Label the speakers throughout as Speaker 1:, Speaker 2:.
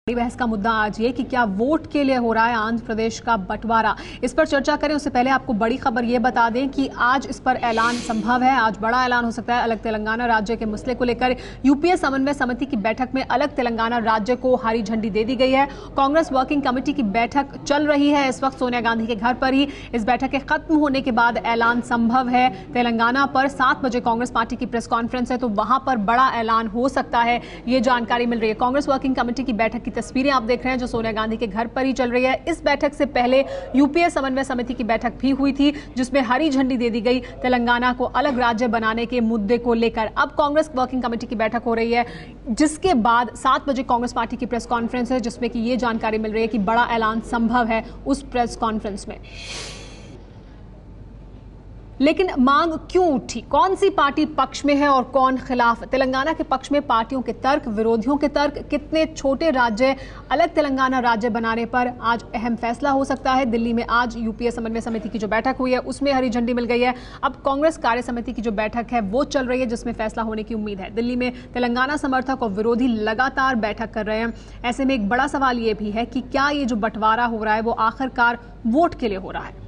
Speaker 1: बड़ी बहस का मुद्दा आज ये कि क्या वोट के लिए हो रहा है आंध्र प्रदेश का बंटवारा। इस पर चर्चा करें उससे पहले आपको बड़ी खबर ये बता दें कि आज इस पर ऐलान संभव है। आज बड़ा ऐलान हो सकता है। अलग तेलंगाना राज्य के मसले को लेकर यूपीए समन्वय समिति की बैठक में अलग तेलंगाना राज्य को हरी झंडी दे दी गई है। कांग्रेस वर्किंग कमेटी की बैठक चल रही है इस वक्त सोनिया गांधी के घर पर ही। इस बैठक के खत्म होने के बाद ऐलान संभव है। तेलंगाना पर 7 बजे कांग्रेस पार्टी की प्रेस कॉन्फ्रेंस है, तो वहां पर बड़ा ऐलान हो सकता है, ये जानकारी मिल रही है। कांग्रेस वर्किंग कमेटी की बैठक की तस्वीरें आप देख रहे हैं जो सोनिया गांधी के घर पर ही चल रही है। इस बैठक से पहले यूपीए समन्वय समिति की बैठक भी हुई थी जिसमें हरी झंडी दे दी गई तेलंगाना को अलग राज्य बनाने के मुद्दे को लेकर। अब कांग्रेस वर्किंग कमेटी की बैठक हो रही है जिसके बाद 7 बजे कांग्रेस पार्टी की प्रेस कॉन्फ्रेंस है जिसमें कि ये जानकारी मिल रही है कि बड़ा ऐलान संभव है उस प्रेस कॉन्फ्रेंस में। लेकिन मांग क्यों उठी, कौन सी पार्टी पक्ष में है और कौन खिलाफ? तेलंगाना के पक्ष में पार्टियों के तर्क, विरोधियों के तर्क, कितने छोटे राज्य अलग तेलंगाना राज्य बनाने पर आज अहम फैसला हो सकता है। दिल्ली में आज यूपीए समन्वय समिति की जो बैठक हुई है उसमें हरी झंडी मिल गई है। अब कांग्रेस कार्य समिति की जो बैठक है वो चल रही है जिसमें फैसला होने की उम्मीद है। दिल्ली में तेलंगाना समर्थक और विरोधी लगातार बैठक कर रहे हैं। ऐसे में एक बड़ा सवाल ये भी है कि क्या ये जो बंटवारा हो रहा है वो आखिरकार वोट के लिए हो रहा है।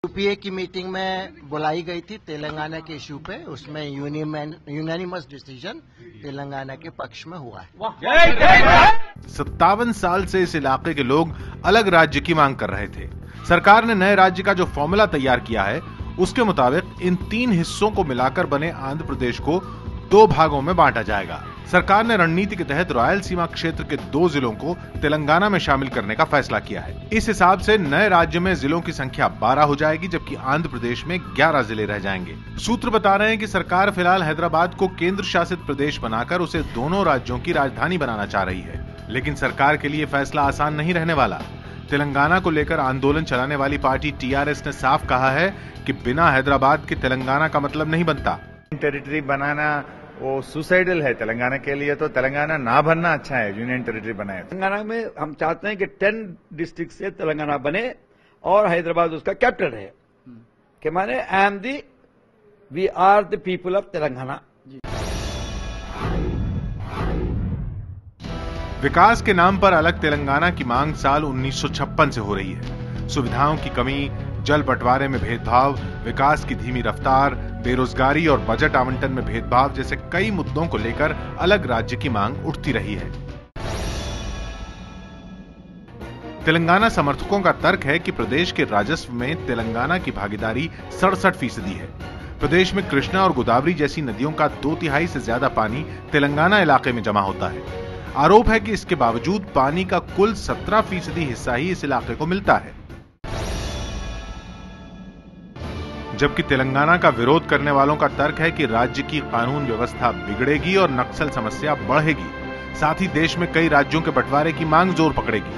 Speaker 2: यूपीए की मीटिंग में बुलाई गई थी तेलंगाना के इश्यू पे, उसमें यूनानिमस डिसीजन तेलंगाना के पक्ष में हुआ है।
Speaker 3: 57 साल से इस इलाके के लोग अलग राज्य की मांग कर रहे थे। सरकार ने नए राज्य का जो फॉर्मूला तैयार किया है उसके मुताबिक इन 3 हिस्सों को मिलाकर बने आंध्र प्रदेश को 2 भागों में बांटा जाएगा। सरकार ने रणनीति के तहत रॉयल सीमा क्षेत्र के 2 जिलों को तेलंगाना में शामिल करने का फैसला किया है। इस हिसाब से नए राज्य में जिलों की संख्या 12 हो जाएगी जबकि आंध्र प्रदेश में 11 जिले रह जाएंगे। सूत्र बता रहे हैं कि सरकार फिलहाल हैदराबाद को केंद्र शासित प्रदेश बनाकर उसे दोनों राज्यों की राजधानी बनाना चाह रही है, लेकिन सरकार के लिए फैसला आसान नहीं रहने वाला। तेलंगाना को लेकर आंदोलन चलाने वाली पार्टी टीआरएस ने साफ कहा है कि बिना हैदराबाद के तेलंगाना का मतलब नहीं बनता।
Speaker 4: टेरिटरी बनाना वो सुसाइडल है तेलंगाना के लिए, तो तेलंगाना ना बनना अच्छा है, यूनियन टेरिटरी बनाए।
Speaker 5: तेलंगाना में हम चाहते हैं कि 10 डिस्ट्रिक्ट से तेलंगाना बने और हैदराबाद उसका कैपिटल है कि माने we are the people of Telangana.
Speaker 3: विकास के नाम पर अलग तेलंगाना की मांग साल 1956 से हो रही है। सुविधाओं की कमी, जल बंटवारे में भेदभाव, विकास की धीमी रफ्तार, बेरोजगारी और बजट आवंटन में भेदभाव जैसे कई मुद्दों को लेकर अलग राज्य की मांग उठती रही है। तेलंगाना समर्थकों का तर्क है कि प्रदेश के राजस्व में तेलंगाना की भागीदारी 67% है। प्रदेश में कृष्णा और गोदावरी जैसी नदियों का 2/3 से ज्यादा पानी तेलंगाना इलाके में जमा होता है। आरोप है कि इसके बावजूद पानी का कुल 17% हिस्सा ही इस इलाके को मिलता है। जबकि तेलंगाना का विरोध करने वालों का तर्क है कि राज्य की कानून व्यवस्था बिगड़ेगी और नक्सल समस्या बढ़ेगी। साथ ही देश में कई राज्यों के बंटवारे की मांग जोर पकड़ेगी।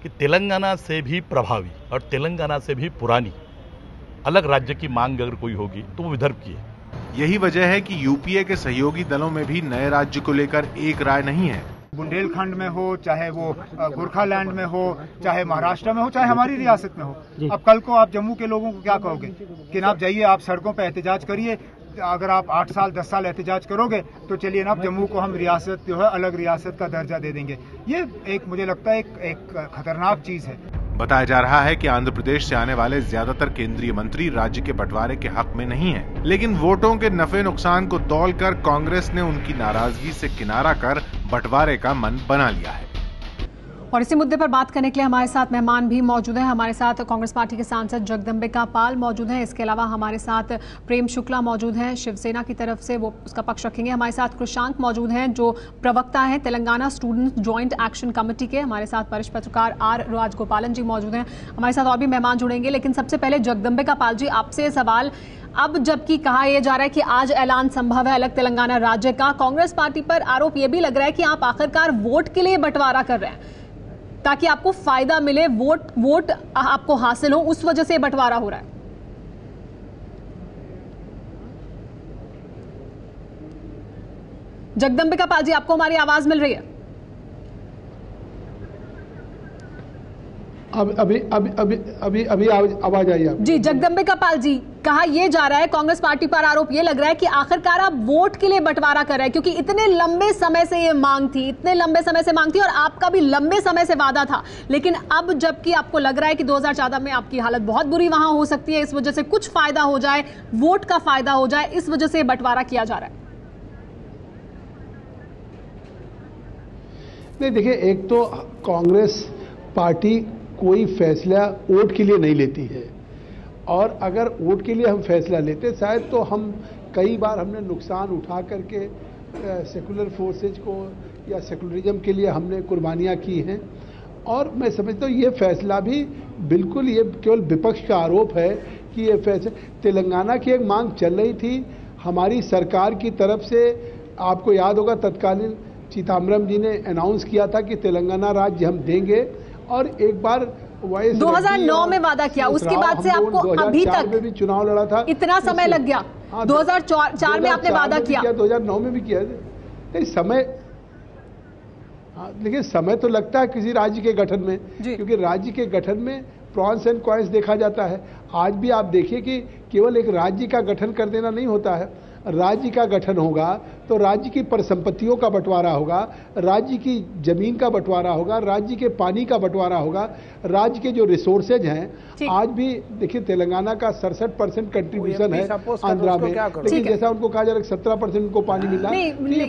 Speaker 6: कि तेलंगाना से भी प्रभावी और तेलंगाना से भी पुरानी अलग राज्य की मांग अगर कोई होगी तो वो विदर्भ की है।
Speaker 3: यही वजह है कि यूपीए के सहयोगी दलों में भी नए राज्य को लेकर एक राय नहीं है।
Speaker 7: बुंदेलखंड में हो, चाहे वो गोरखालैंड में हो, चाहे महाराष्ट्र में हो, चाहे हमारी रियासत में हो। अब कल को आप जम्मू के लोगों को क्या कहोगे कि आप जाइए, आप सड़कों पे एहतजाज करिए। अगर आप 8 साल 10 साल एहतजाज करोगे तो चलिए ना, जम्मू को हम रियासत जो है अलग रियासत का दर्जा दे देंगे। ये एक मुझे लगता है एक खतरनाक चीज है।
Speaker 3: बताया जा रहा है कि आंध्र प्रदेश से आने वाले ज्यादातर केंद्रीय मंत्री राज्य के बंटवारे के हक में नहीं हैं, लेकिन वोटों के नफे नुकसान को तौलकर कांग्रेस ने उनकी नाराजगी से किनारा कर बंटवारे का मन बना लिया है।
Speaker 1: और इसी मुद्दे पर बात करने के लिए हमारे साथ मेहमान भी मौजूद हैं। हमारे साथ कांग्रेस पार्टी के सांसद जगदम्बिका पाल मौजूद हैं। इसके अलावा हमारे साथ प्रेम शुक्ला मौजूद हैं, शिवसेना की तरफ से वो उसका पक्ष रखेंगे। हमारे साथ कृषांक मौजूद हैं जो प्रवक्ता हैं Telangana student joint action committee के। हमारे साथ वरिष्ठ पत्रकार आर राजगोपालन जी मौजूद हैं। हमारे साथ और भी मेहमान जुड़ेंगे, लेकिन सबसे पहले जगदम्बिका पाल जी, आपसे सवाल। अब जबकि कहा यह जा रहा है कि आज ऐलान संभव है अलग तेलंगाना राज्य का, कांग्रेस पार्टी पर आरोप यह भी लग रहा है कि आप आखिरकार वोट के लिए बंटवारा कर रहे हैं ताकि आपको फायदा मिले, वोट आपको हासिल हो, उस वजह से बंटवारा हो रहा है। जगदम्बिका पाल जी, आपको हमारी आवाज मिल रही है?
Speaker 8: अभी आवाज आई आप
Speaker 1: जी। जगदम्बिका पाल जी, कहा यह जा रहा है, कांग्रेस पार्टी पर आरोप यह लग रहा है कि आखिरकार आप वोट के लिए बंटवारा कर रहे हैं, क्योंकि इतने लंबे समय से ये मांग थी, इतने लंबे समय से मांग थी और आपका भी लंबे समय से वादा था। लेकिन अब जबकि आपको लग रहा है कि 2014 में आपकी हालत बहुत बुरी वहां हो सकती है, इस वजह से कुछ फायदा हो जाए, वोट का फायदा हो जाए, इस वजह से बंटवारा किया जा रहा है।
Speaker 8: नहीं, देखिए, एक तो कांग्रेस पार्टी कोई फैसला वोट के लिए नहीं लेती है, और अगर वोट के लिए हम फैसला लेते शायद तो हम कई बार हमने नुकसान उठा करके सेकुलर फोर्सेज को या सेकुलरिज्म के लिए हमने कुर्बानियां की हैं। और मैं समझता हूँ ये फैसला भी बिल्कुल, ये केवल विपक्ष का आरोप है कि ये फैसला, तेलंगाना की एक मांग चल रही थी हमारी सरकार की तरफ से। आपको याद होगा तत्कालीन चिदम्बरम जी ने अनाउंस किया था कि तेलंगाना राज्य हम देंगे, और एक बार
Speaker 1: 2009 में वादा किया, उसके बाद से आपको अभी तक
Speaker 8: में भी चुनाव लड़ा था,
Speaker 1: इतना समय लग गया। 2004 में आपने वादा किया,
Speaker 8: 2009 में भी किया। नहीं, समय, लेकिन समय तो लगता है किसी राज्य के गठन में, क्योंकि राज्य के गठन में प्रॉन्स एंड कॉइंस देखा जाता है। आज भी आप देखिए कि केवल एक राज्य का गठन कर देना नहीं होता है, राज्य का गठन होगा तो राज्य की परिसंपत्तियों का बंटवारा होगा, राज्य की जमीन का बंटवारा होगा, राज्य के पानी का बंटवारा होगा, राज्य के जो रिसोर्सेज हैं। आज भी देखिए तेलंगाना का 67% कंट्रीब्यूशन है आंध्रा में, लेकिन जैसा उनको कहा जा रहा है 17% उनको पानी मिला।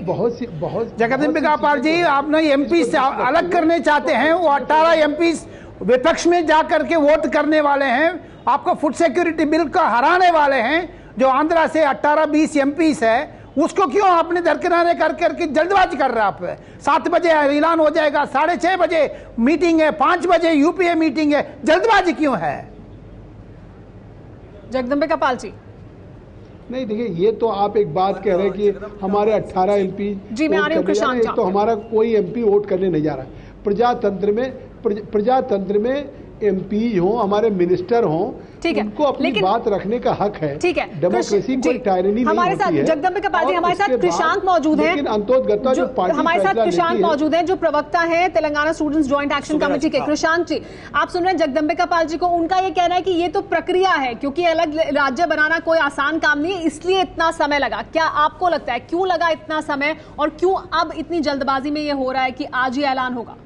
Speaker 8: बहुत
Speaker 9: जगदम्बिका पाल जी, आप ना एमपी से अलग करने चाहते हैं, वो 18 एमपी विपक्ष में जाकर के वोट करने वाले हैं, आपको फूड सिक्योरिटी बिल को हराने वाले हैं। जो आंध्रा से 18-20 एमपीस है, उसको क्यों आपने दरकिनारे कर करके जल्दबाजी कर रहे हैं? आप 7 बजे ऐलान हो जाएगा, 6:30 बजे मीटिंग है, 5 बजे यूपीए मीटिंग है, जल्दबाजी क्यों है?
Speaker 1: जगदम्बिका पाल जी,
Speaker 8: नहीं, देखिए, ये तो आप एक बात कह रहे हैं कि हमारे 18 एमपी
Speaker 1: जी, मैं आ रही हूं कृषांक,
Speaker 8: तो हमारा कोई एमपी वोट करने नहीं जा रहा। प्रजातंत्र में एमपी हो, हमारे मिनिस्टर हो, उनको अपनी बात रखने का हक है।
Speaker 1: ठीक है,
Speaker 8: डेमोक्रेसी कोई टायरनी नहीं
Speaker 1: हमारे साथ जगदम्बिका पाल जी, हमारे साथ कृषांक मौजूद हैं, हमारे साथ कृषांक मौजूद हैं जो प्रवक्ता हैं Telangana students joint action committee के। कृषांक जी, आप सुन रहे हैं जगदम्बिका पाल जी को, उनका ये कहना है कि ये तो प्रक्रिया है, क्योंकि अलग राज्य बनाना कोई आसान काम नहीं है, इसलिए इतना समय लगा। क्या आपको लगता है क्यों लगा इतना समय, और क्यों अब इतनी जल्दबाजी में ये हो रहा है कि आज ही ऐलान होगा?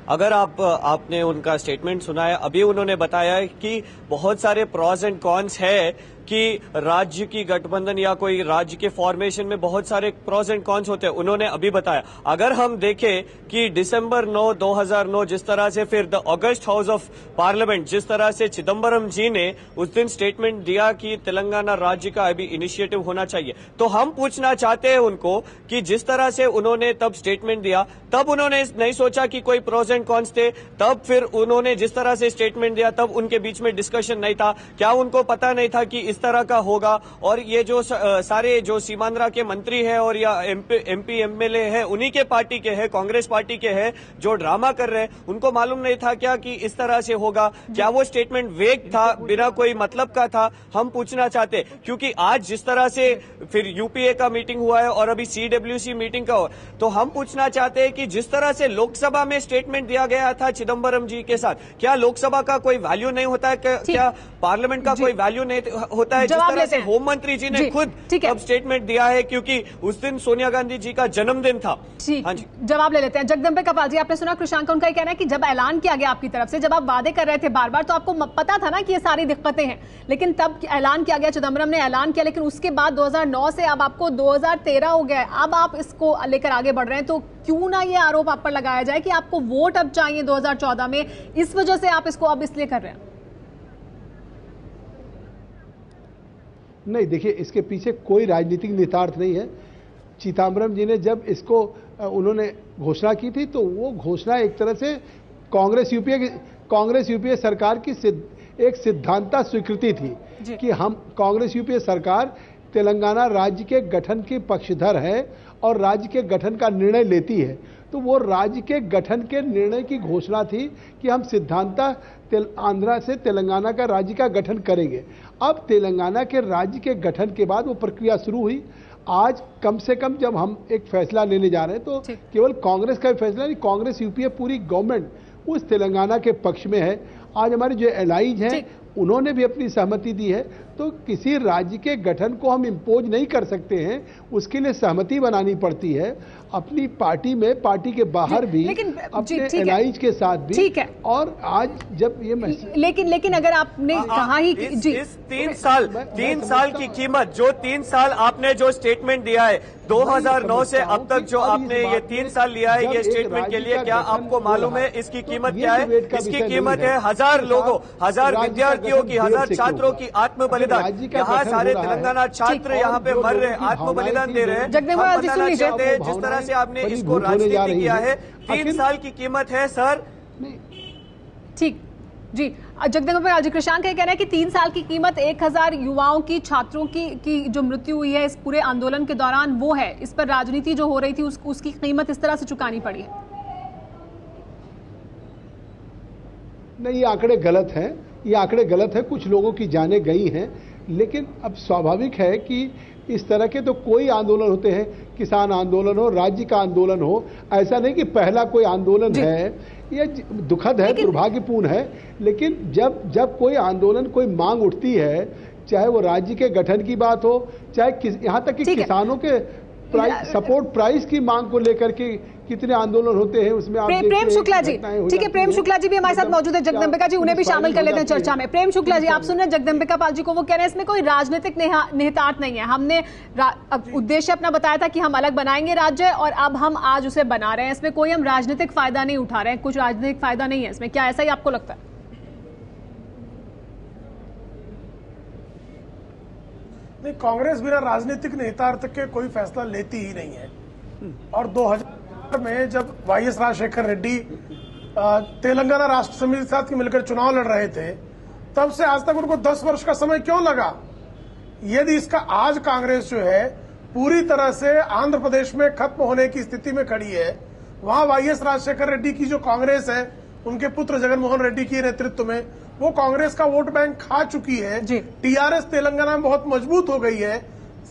Speaker 10: अगर आपने उनका स्टेटमेंट सुना है, अभी उन्होंने बताया है कि बहुत सारे प्रॉज एंड कॉन्स है कि राज्य की गठबंधन या कोई राज्य के फॉर्मेशन में बहुत सारे प्रॉज एंड कॉन्स होते हैं, उन्होंने अभी बताया। अगर हम देखें कि दिसंबर 9, 2009 जिस तरह से, फिर the August house of parliament जिस तरह से चिदम्बरम जी ने उस दिन स्टेटमेंट दिया कि तेलंगाना राज्य का अभी इनिशिएटिव होना चाहिए, तो हम पूछना चाहते हैं उनको कि जिस तरह से उन्होंने तब स्टेटमेंट दिया, तब उन्होंने नहीं सोचा कि कोई प्रॉज एंड कॉन्स थे, तब फिर उन्होंने जिस तरह से स्टेटमेंट दिया तब उनके बीच में डिस्कशन नहीं था? क्या उनको पता नहीं था कि इस तरह का होगा? और ये जो सारे जो सीमांध्रा के मंत्री हैं और या एमपी एमएलए है, उन्हीं के पार्टी के हैं, कांग्रेस पार्टी के हैं, जो ड्रामा कर रहे हैं, उनको मालूम नहीं था क्या कि इस तरह से होगा? क्या वो स्टेटमेंट वेग था, बिना कोई मतलब का था? हम पूछना चाहते, क्योंकि आज जिस तरह से फिर यूपीए का मीटिंग हुआ है और अभी सीडब्ल्यूसी मीटिंग का, तो हम पूछना चाहते हैं कि जिस तरह से लोकसभा में स्टेटमेंट दिया गया था चिदम्बरम जी के साथ, क्या लोकसभा का कोई वैल्यू नहीं होता है? क्या पार्लियामेंट का कोई वैल्यू नहीं होता है? जिस तरह से होम मंत्री जी ने खुद अब स्टेटमेंट दिया है, क्योंकि उस दिन सोनिया गांधी जी का जन्मदिन था। हाँ जी,
Speaker 1: जवाब ले लेते हैं। जगदम्बिका पाल जी, आपने सुना कृषांक, उनका कहना है कि जब ऐलान किया गया आपकी तरफ से, जब आप वादे कर रहे थे बार बार, तो आपको पता था ना कि ये सारी दिक्कतें हैं, लेकिन तब ऐलान किया गया, चिदम्बरम ने ऐलान किया, लेकिन उसके बाद 2009 से अब आपको 2013 हो गया, अब आप इसको लेकर आगे बढ़ रहे हैं, तो क्यों ना ये आरोप आप पर लगाया जाए कि आपको वोट अब चाहिए 2014 में, इस वजह से आप इसको अब इसलिए कर रहे हैं?
Speaker 8: नहीं, देखिए, इसके पीछे कोई राजनीतिक निहितार्थ नहीं है। चिदम्बरम जी ने जब इसको उन्होंने घोषणा की थी, तो वो घोषणा एक तरह से कांग्रेस यूपीए सरकार की एक सिद्धांता स्वीकृति थी कि हम कांग्रेस यूपीए सरकार तेलंगाना राज्य के गठन की पक्षधर है और राज्य के गठन का निर्णय लेती है। तो वो राज्य के गठन के निर्णय की घोषणा थी कि हम सिद्धांता आंध्रा से तेलंगाना का राज्य का गठन करेंगे। अब तेलंगाना के राज्य के गठन के बाद वो प्रक्रिया शुरू हुई। आज कम से कम जब हम एक फैसला लेने जा रहे हैं तो केवल कांग्रेस का फैसला नहीं, कांग्रेस यूपीए पूरी गवर्नमेंट उस तेलंगाना के पक्ष में है। आज हमारे जो एलाइज हैं उन्होंने भी अपनी सहमति दी है। तो किसी राज्य के गठन को हम इम्पोज नहीं कर सकते हैं, उसके लिए सहमति बनानी पड़ती है अपनी पार्टी में, पार्टी के बाहर भी, अपने एलाइज के साथ भी।
Speaker 1: ठीक है।
Speaker 8: और आज जब ये
Speaker 1: लेकिन अगर आपने कहा ही
Speaker 10: इस 3 साल की कीमत, जो 3 साल आपने जो स्टेटमेंट दिया है 2009 से अब तक जो आपने ये 3 साल लिया है ये स्टेटमेंट के लिए, क्या आपको मालूम है इसकी कीमत क्या है? इसकी कीमत है 1000 लोगों, 1000 विद्यार्थियों की, 1000 छात्रों की आत्म बलिदान। यहाँ सारे तेलंगाना छात्र यहाँ पे मर रहे, आत्म बलिदान दे रहे हैं। जिस तरह से आपने इसको राजनीति किया है, 3 साल की कीमत है सर।
Speaker 1: ठीक जी, जगदम्बिका जी, कृषांक कह रहे हैं कि 3 साल की कीमत 1000 युवाओं की, छात्रों की जो मृत्यु हुई है इस पूरे आंदोलन के दौरान वो है, इस पर राजनीति जो हो रही थी उसकी कीमत इस तरह से चुकानी पड़ी है।
Speaker 8: नहीं, ये आंकड़े गलत हैं, ये आंकड़े गलत है। कुछ लोगों की जानें गई हैं, लेकिन अब स्वाभाविक है कि इस तरह के तो कोई आंदोलन होते हैं, किसान आंदोलन हो, राज्य का आंदोलन हो, ऐसा नहीं कि पहला कोई आंदोलन है। ये दुखद है, दुर्भाग्यपूर्ण है, लेकिन जब कोई आंदोलन, कोई मांग उठती है, चाहे वो राज्य के गठन की बात हो, चाहे यहाँ तक कि किसानों के सपोर्ट प्राइस की मांग को लेकर के कितने आंदोलन होते हैं, उसमें आप
Speaker 1: प्रेम शुक्ला जी, ठीक है, प्रेम शुक्ला जी भी हमारे साथ मौजूद है। जगदम्बिका जी, उन्हें भी शामिल कर लेते हैं चर्चा में। प्रेम शुक्ला जी, आप सुन रहे हैं जगदम्बिका पाल जी को, वो कह रहे हैं इसमें कोई राजनीतिक निहितार्थ नहीं है। हमने उद्देश्य अपना बताया था कि हम अलग बनाएंगे राज्य, और अब हम आज उसे बना रहे हैं। इसमें कोई हम राजनीतिक फायदा नहीं उठा रहे हैं, कुछ राजनीतिक फायदा नहीं है इसमें। क्या ऐसा ही आपको लगता है?
Speaker 11: नहीं, कांग्रेस बिना राजनीतिक निहितार्थ के कोई फैसला लेती ही नहीं है। और 2000 में जब वाईएस राजशेखर रेड्डी तेलंगाना राष्ट्र समिति के साथ मिलकर चुनाव लड़ रहे थे, तब से आज तक उनको 10 वर्ष का समय क्यों लगा? यदि इसका आज कांग्रेस जो है पूरी तरह से आंध्र प्रदेश में खत्म होने की स्थिति में खड़ी है, वहां वाईएस राजशेखर रेड्डी की जो कांग्रेस है, उनके पुत्र जगनमोहन रेड्डी के नेतृत्व में, वो कांग्रेस का वोट बैंक खा चुकी है। टीआरएस तेलंगाना में बहुत मजबूत हो गई है।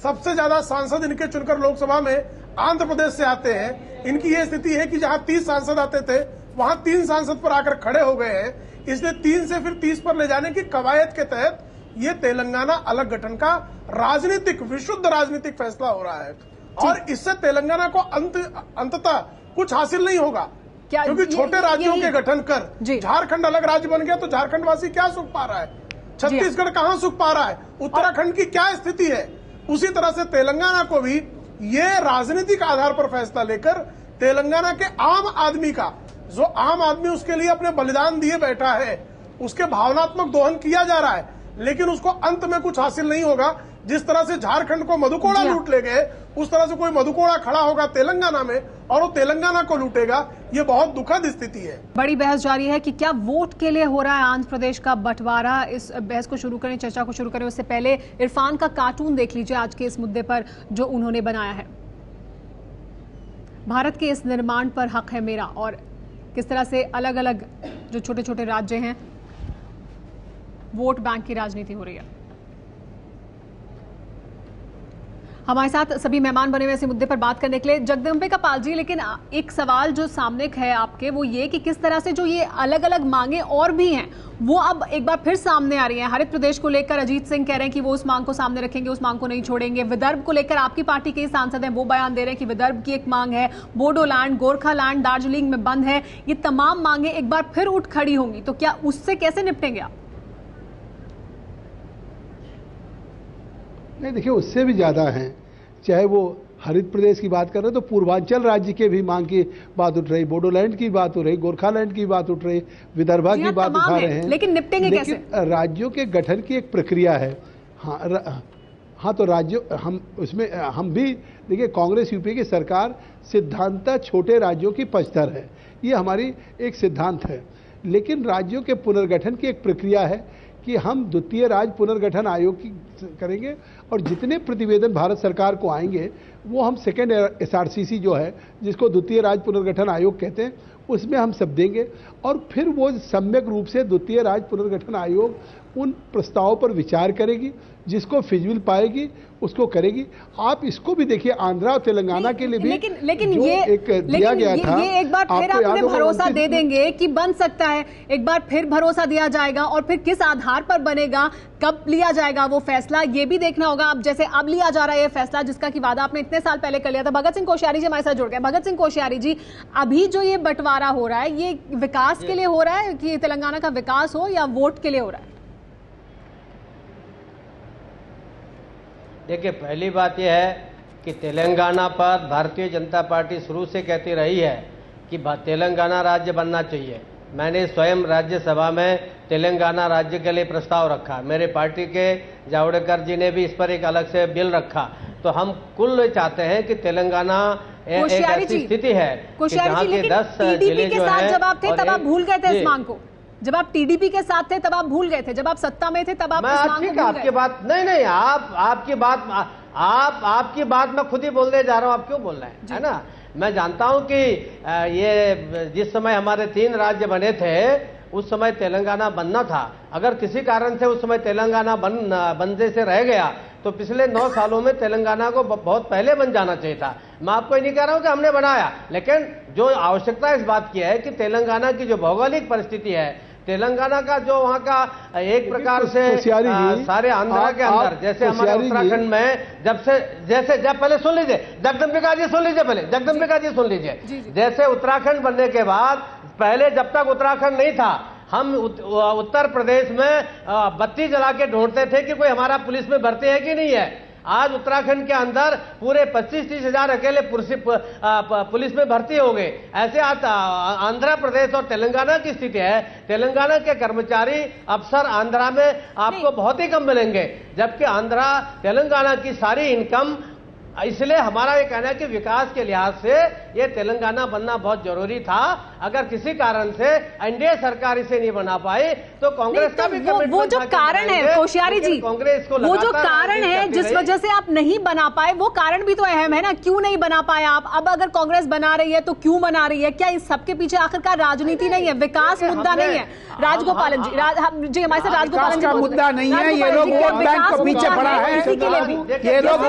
Speaker 11: सबसे ज्यादा सांसद इनके चुनकर लोकसभा में आंध्र प्रदेश से आते हैं। इनकी ये स्थिति है कि जहां 30 सांसद आते थे वहां 3 सांसद पर आकर खड़े हो गए हैं। इसलिए 3 से फिर 30 पर ले जाने की कवायद के तहत ये तेलंगाना अलग गठन का राजनीतिक, विशुद्ध राजनीतिक फैसला हो रहा है। और इससे तेलंगाना को अंततः कुछ हासिल नहीं होगा, क्योंकि छोटे राज्यों के गठन कर झारखंड अलग राज्य बन गया तो झारखंड वासी क्या सुख पा रहा है? छत्तीसगढ़ कहां सुख पा रहा है? उत्तराखंड की क्या स्थिति है? उसी तरह से तेलंगाना को भी ये राजनीतिक आधार पर फैसला लेकर तेलंगाना के आम आदमी का, जो आम आदमी उसके लिए अपने बलिदान दिए बैठा है, उसके भावनात्मक दोहन किया जा रहा है, लेकिन उसको अंत में कुछ हासिल नहीं होगा। जिस तरह से झारखंड को मधुकोड़ा लूट ले गए, उस तरह से कोई मधुकोड़ा खड़ा होगा तेलंगाना में और वो तेलंगाना को लूटेगा। ये बहुत दुखद स्थिति है।
Speaker 1: बड़ी बहस जारी है कि क्या वोट के लिए हो रहा है आंध्र प्रदेश का बंटवारा। इस बहस को शुरू करें, चर्चा को शुरू करें उससे पहले इरफान का कार्टून देख लीजिए आज के इस मुद्दे पर जो उन्होंने बनाया है। भारत के इस निर्माण पर हक है मेरा, और किस तरह से अलग अलग जो छोटे छोटे राज्य हैं वोट बैंक की राजनीति हो रही है। हमारे साथ सभी मेहमान बने हुए इस मुद्दे पर बात करने के लिए। जगदम्बिका पाल जी, लेकिन एक सवाल जो सामने है आपके वो ये कि किस तरह से जो ये अलग अलग मांगे और भी हैं वो अब एक बार फिर सामने आ रही हैं। हरित प्रदेश को लेकर अजीत सिंह कह रहे हैं कि वो उस मांग को सामने रखेंगे, उस मांग को नहीं छोड़ेंगे। विदर्भ को लेकर आपकी पार्टी के सांसद हैं, वो बयान दे रहे हैं कि विदर्भ की एक मांग है। बोडोलैंड, गोरखालैंड दार्जिलिंग में बंद है। ये तमाम मांगे एक बार फिर उठ खड़ी होंगी, तो क्या उससे कैसे निपटेंगे आप?
Speaker 8: नहीं, देखिए उससे भी ज्यादा हैं। चाहे वो हरित प्रदेश की बात कर रहे हैं तो पूर्वांचल राज्य के भी मांग की बात उठ रही, बोडोलैंड की बात हो रही, गोरखालैंड की बात उठ रही, विदर्भा की बात उठा रहे हैं।
Speaker 1: लेकिन निपटेंगे कैसे?
Speaker 8: राज्यों के गठन की एक प्रक्रिया है। हाँ, तो राज्यों हम भी देखिए, कांग्रेस यूपी की सरकार सिद्धांतः छोटे राज्यों की पक्षधर है, ये हमारी एक सिद्धांत है। लेकिन राज्यों के पुनर्गठन की एक प्रक्रिया है कि हम द्वितीय राज्य पुनर्गठन आयोग की करेंगे और जितने प्रतिवेदन भारत सरकार को आएंगे वो हम सेकेंड SRCC जो है, जिसको द्वितीय राज्य पुनर्गठन आयोग कहते हैं, उसमें हम सब देंगे और फिर वो सम्यक रूप से द्वितीय राज्य पुनर्गठन आयोग उन प्रस्तावों पर विचार करेगी, जिसको फिजिबल पाएगी उसको करेगी। आप इसको भी देखिए, आंध्रा और तेलंगाना के लिए भी
Speaker 1: लेकिन
Speaker 8: जो
Speaker 1: ये
Speaker 8: एक दिया गया था,
Speaker 1: ये एक बार फिर आप उन्हें भरोसा दे देंगे कि बन सकता है, एक बार फिर भरोसा दिया जाएगा और फिर किस आधार पर बनेगा, कब लिया जाएगा वो फैसला, ये भी देखना होगा। अब जैसे अब लिया जा रहा है ये फैसला जिसका कि वादा आपने इतने साल पहले कर लिया था। भगत सिंह कोश्यारी जी हमारे साथ जुड़ गए। भगत सिंह कोश्यारी जी, अभी जो ये बंटवारा हो रहा है ये विकास के लिए हो रहा है कि तेलंगाना का विकास हो या वोट के लिए हो रहा है?
Speaker 12: देखिए, पहली बात यह है कि तेलंगाना पर भारतीय जनता पार्टी शुरू से कहती रही है कि तेलंगाना राज्य बनना चाहिए। मैंने स्वयं राज्यसभा में तेलंगाना राज्य के लिए प्रस्ताव रखा, मेरे पार्टी के जावड़ेकर जी ने भी इस पर एक अलग से बिल रखा। तो हम कुल चाहते हैं कि तेलंगाना एक ऐसी स्थिति है कि जहाँ के 10 जिले जो है,
Speaker 1: जब आप थे तब आप भूल गए थे इस मांग को, जब आप टीडीपी के साथ थे तब आप भूल गए थे, जब आप सत्ता में थे तब आप इस मांग को भूल गए।
Speaker 12: आपकी बात नहीं, आपकी बात मैं खुद ही बोलने जा रहा हूं, आप क्यों बोल रहे हैं, है ना। मैं जानता हूं कि ये जिस समय हमारे 3 राज्य बने थे उस समय तेलंगाना बनना था। अगर किसी कारण से उस समय तेलंगाना बनने से रह गया तो पिछले 9 सालों में तेलंगाना को बहुत पहले बन जाना चाहिए था। मैं आपको ये नहीं कह रहा हूं कि हमने बनाया, लेकिन जो आवश्यकता इस बात की है कि तेलंगाना की जो भौगोलिक परिस्थिति है, तेलंगाना का जो वहां का एक प्रकार से सारे आंध्रा के अंदर, जैसे हमारे उत्तराखंड में जब पहले सुन लीजिए, जगदम्बिका जी सुन लीजिए, पहले जगदम्बिका जी सुन लीजिए। जैसे उत्तराखंड बनने के बाद पहले जब तक उत्तराखंड नहीं था, हम उत्तर प्रदेश में बत्ती जला के ढूंढते थे कि कोई हमारा पुलिस में भर्ती है कि नहीं है। आज उत्तराखंड के अंदर पूरे 25-30 हजार अकेले पुलिस में भर्ती हो गए। ऐसे आज आंध्र प्रदेश और तेलंगाना की स्थिति है। तेलंगाना के कर्मचारी अफसर आंध्रा में आपको बहुत ही कम मिलेंगे, जबकि आंध्रा तेलंगाना की सारी इनकम। इसलिए हमारा ये कहना है कि विकास के लिहाज से ये तेलंगाना बनना बहुत जरूरी था। अगर किसी कारण से एनडीए सरकार इसे नहीं बना पाई तो कांग्रेस का भी
Speaker 1: वो जो कारण है कोश्यारी जी,
Speaker 12: कांग्रेस को
Speaker 1: वो जो कारण है जिस वजह से आप नहीं बना पाए, वो कारण भी तो अहम है ना। क्यों नहीं बना पाए आप? अब अगर कांग्रेस बना रही है तो क्यों बना रही है? क्या इस सबके पीछे आखिरकार राजनीति नहीं है, विकास मुद्दा नहीं है? राजगोपालन जी हमारे साथ राजगोपालन जी,
Speaker 9: मुद्दा नहीं है, ये लोग वोट बैंक को पीछे पड़ा है, ये लोग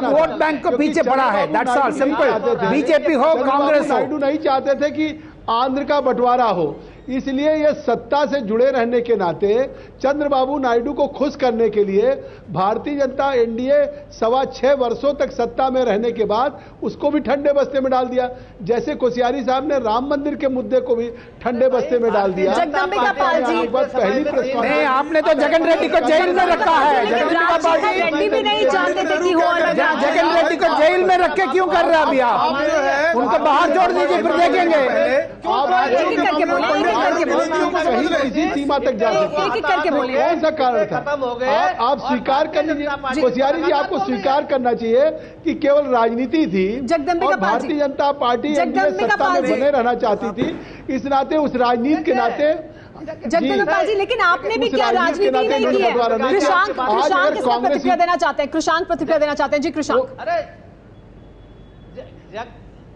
Speaker 9: वोट बैंक को पीछे पड़ा है। That's all simple. बीजेपी हो कांग्रेस हो,
Speaker 8: नायडू नहीं चाहते थे कि आंध्र का बंटवारा हो, इसलिए ये सत्ता से जुड़े रहने के नाते चंद्रबाबू नायडू को खुश करने के लिए भारतीय जनता एनडीए 6.25 वर्षों तक सत्ता में रहने के बाद उसको भी ठंडे बस्ते में डाल दिया। जैसे कोश्यारी साहब ने राम मंदिर के मुद्दे को भी ठंडे बस्ते में डाल दिया।
Speaker 1: जगदम्बिका पाल जी,
Speaker 8: पहली
Speaker 9: नहीं, आपने तो जगन रेड्डी को जेल में रखा है।
Speaker 1: रेड्डी भी नहीं जानते थे कि हो
Speaker 9: जगन रेड्डी को जेल में रख के क्यों कर रहे हैं अभी आप? उनको बाहर जोड़ दीजिए, फिर देखेंगे।
Speaker 8: इसी सीमा तक जा सकते, कौन सा कारण था?
Speaker 12: खत्म हो गए।
Speaker 8: आप स्वीकार कर लीजिए कोश्यारी जी, आपको स्वीकार करना चाहिए कि केवल राजनीति थी और भारतीय जनता पार्टी सत्ता में बने रहना चाहती थी। इस नाते उस राजनीति के नाते
Speaker 1: जगदम्बिका जी, लेकिन आपने भी क्या राजनीति नहीं की है? कृषांक प्रतिक्रिया देना चाहते हैं, कृषांक प्रतिक्रिया देना चाहते हैं जी। कृषांक,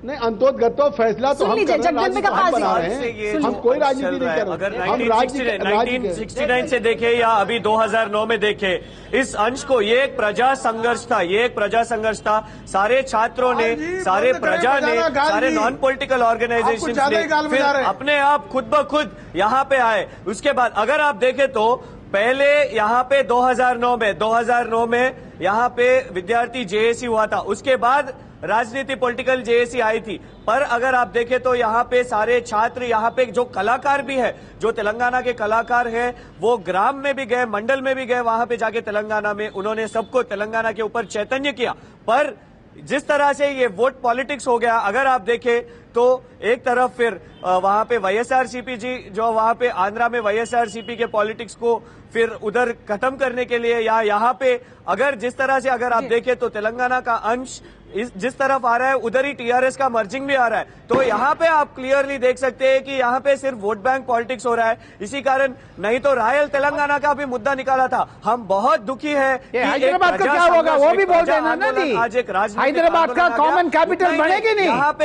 Speaker 8: नहीं, अंतोगतो फैसला तो हम कर रहे हैं, हम कोई राजनीति नहीं कर रहे।
Speaker 10: अगर 1969 से देखे या अभी 2009 में देखे, इस अंश को, ये एक प्रजा संघर्ष था, ये एक प्रजा संघर्ष था। सारे छात्रों ने, सारे प्रजा ने, सारे नॉन पॉलिटिकल ऑर्गेनाइजेशन ने फिर अपने आप खुद ब खुद यहाँ पे आए। उसके बाद अगर आप देखें तो पहले यहाँ पे 2009 में यहाँ पे विद्यार्थी जेएसी हुआ था, उसके बाद राजनीति पॉलिटिकल जेएसी आई थी। पर अगर आप देखें तो यहाँ पे सारे छात्र, यहाँ पे जो कलाकार भी है, जो तेलंगाना के कलाकार हैं, वो ग्राम में भी गए, मंडल में भी गए, वहां पे जाके तेलंगाना में उन्होंने सबको तेलंगाना के ऊपर चैतन्य किया। पर जिस तरह से ये वोट पॉलिटिक्स हो गया, अगर आप देखें तो एक तरफ फिर वहां पे वाईएसआरसीपी जी, जो वहां पे आंध्रा में वाईएसआरसीपी के पॉलिटिक्स को फिर उधर खत्म करने के लिए, या यहाँ पे अगर जिस तरह से अगर आप देखें तो तेलंगाना का अंश जिस तरफ आ रहा है उधर ही टीआरएस का मर्जिंग भी आ रहा है। तो यहाँ पे आप क्लियरली देख सकते हैं कि यहाँ पे सिर्फ वोट बैंक पॉलिटिक्स हो रहा है। इसी कारण नहीं तो रायल तेलंगाना का भी मुद्दा निकाला था। हम बहुत दुखी है कि
Speaker 9: हैदराबाद का क्या होगा वो भी बोल देना ना जी।
Speaker 10: आज एक
Speaker 9: हैदराबाद का कॉमन कैपिटल बनेगी नहीं,
Speaker 10: यहाँ पे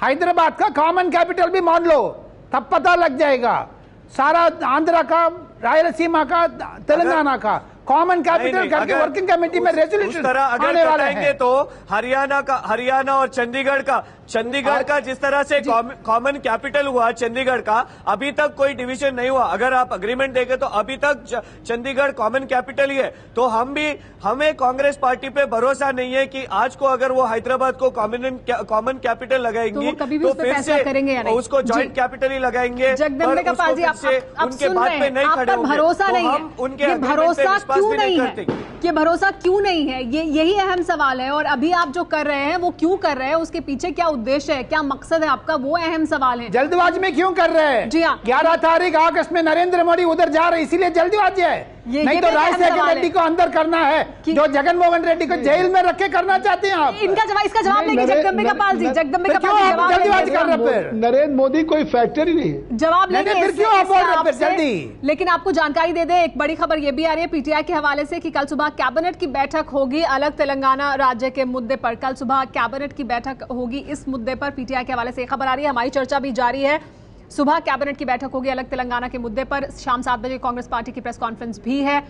Speaker 9: हैदराबाद का कॉमन कैपिटल भी मान लो, तब पता लग जाएगा सारा आंध्रा का, रायलसीमा का, तेलंगाना का कॉमन कैपिटल करके वर्किंग कमेटी में रेजोल्यूशन आने वाले हैं।
Speaker 10: तो हरियाणा और चंडीगढ़ का जिस तरह से कॉमन कैपिटल हुआ चंडीगढ़ का, अभी तक कोई डिवीजन नहीं हुआ। अगर आप अग्रीमेंट देखें तो अभी तक चंडीगढ़ कॉमन कैपिटल ही है। तो हमें कांग्रेस पार्टी पे भरोसा नहीं है कि आज को अगर वो हैदराबाद को कॉमन कैपिटल लगाएंगी तो फिर से उसको ज्वाइंट कैपिटल ही लगाएंगे।
Speaker 1: जगदम्बिका पाल जी,
Speaker 10: उनके बात पे नहीं खड़े होंगे।
Speaker 1: भरोसा नहीं है,
Speaker 10: उनके
Speaker 1: भरोसा क्यों नहीं है? ये भरोसा क्यों नहीं है? यही अहम सवाल है। और अभी आप जो कर रहे हैं वो क्यों कर रहे हैं, उसके पीछे क्या उद्देश्य है, क्या मकसद है आपका, वो अहम सवाल है।
Speaker 9: जल्दबाजी में क्यों कर रहे हैं?
Speaker 1: जी हाँ,
Speaker 9: 11 तारीख अगस्त में नरेंद्र मोदी उधर जा रहे, इसीलिए जल्दबाजी है। नहीं तो राजशेखर रेड्डी को अंदर करना है, जो जगनमोहन रेड्डी को जेल में रख के करना चाहते हैं आप।
Speaker 1: इसका जवाब लेंगे जगदम्बिका पाल जी। जगदम्बिका पाल जी
Speaker 9: जल्दबाजी कर रहे हैं।
Speaker 8: नरेंद्र मोदी कोई फैक्टर ही नहीं है।
Speaker 1: जवाब लेंगे
Speaker 9: फिर क्यों आप बोल रहे हैं जल्दी?
Speaker 1: लेकिन आपको जानकारी दे दें, एक बड़ी खबर ये भी आ रही है पीटीआई के हवाले से कि कल सुबह कैबिनेट की बैठक होगी अलग तेलंगाना राज्य के मुद्दे पर। कल सुबह कैबिनेट की बैठक होगी इस मुद्दे पर। पीटीआई के हवाले से खबर आ रही है, हमारी चर्चा भी जारी है। सुबह कैबिनेट की बैठक होगी अलग तेलंगाना के मुद्दे पर। शाम 7 बजे कांग्रेस पार्टी की प्रेस कॉन्फ्रेंस भी है,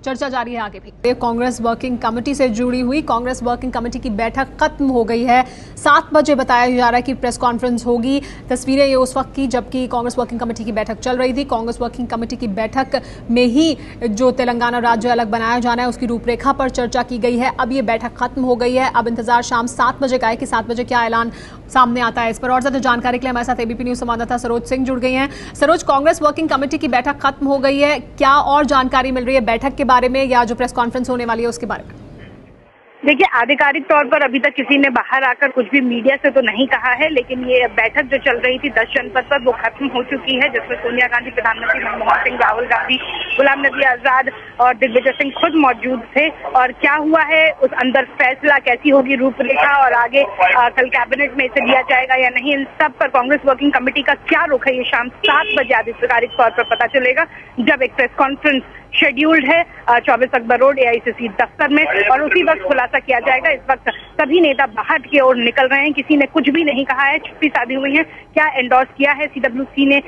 Speaker 1: चर्चा जारी है आगे भी। कांग्रेस वर्किंग कमेटी से जुड़ी हुई कांग्रेस वर्किंग कमेटी की बैठक खत्म हो गई है। 7 बजे बताया जा रहा है कि प्रेस कॉन्फ्रेंस होगी। तस्वीरें ये उस वक्त की जबकि कांग्रेस वर्किंग कमेटी की बैठक चल रही थी। कांग्रेस वर्किंग कमेटी की बैठक में ही जो तेलंगाना राज्य अलग बनाया जाना है उसकी रूपरेखा पर चर्चा की गई है। अब ये बैठक खत्म हो गई है। अब इंतजार शाम 7 बजे का है कि 7 बजे क्या ऐलान सामने आता है। इस पर और ज्यादा जानकारी के लिए हमारे साथ एबीपी न्यूज संवाददाता सरोज सिंह जुड़ गई हैं। सरोज, कांग्रेस वर्किंग कमेटी की बैठक खत्म हो गई है, क्या और जानकारी मिल रही है बैठक के बारे में या जो प्रेस कॉन्फ्रेंस होने वाली है उसके बारे में?
Speaker 13: देखिए, आधिकारिक तौर पर अभी तक किसी ने बाहर आकर कुछ भी मीडिया से तो नहीं कहा है, लेकिन ये बैठक जो चल रही थी 10 जनपद पर वो खत्म हो चुकी है, जिसमें सोनिया गांधी, प्रधानमंत्री मनमोहन सिंह, राहुल गांधी, गुलाम नबी आजाद और दिग्विजय सिंह खुद मौजूद थे। और क्या हुआ है उस अंदर फैसला, कैसी होगी रूपरेखा और आगे कल कैबिनेट में इसे लिया जाएगा या नहीं, इन सब पर कांग्रेस वर्किंग कमेटी का क्या रुख है, ये शाम 7 बजे आधिकारिक तौर पर पता चलेगा, जब एक प्रेस कॉन्फ्रेंस शेड्यूल्ड है 24 अकबर रोड एआईसीसी दफ्तर में, और उसी वक्त खुलासा किया जाएगा। इस वक्त सभी नेता बाहर की ओर निकल रहे हैं, किसी ने कुछ भी नहीं कहा है, छुट्टी साधी हुई है। क्या एंडोर्स किया है सीडब्ल्यूसी ने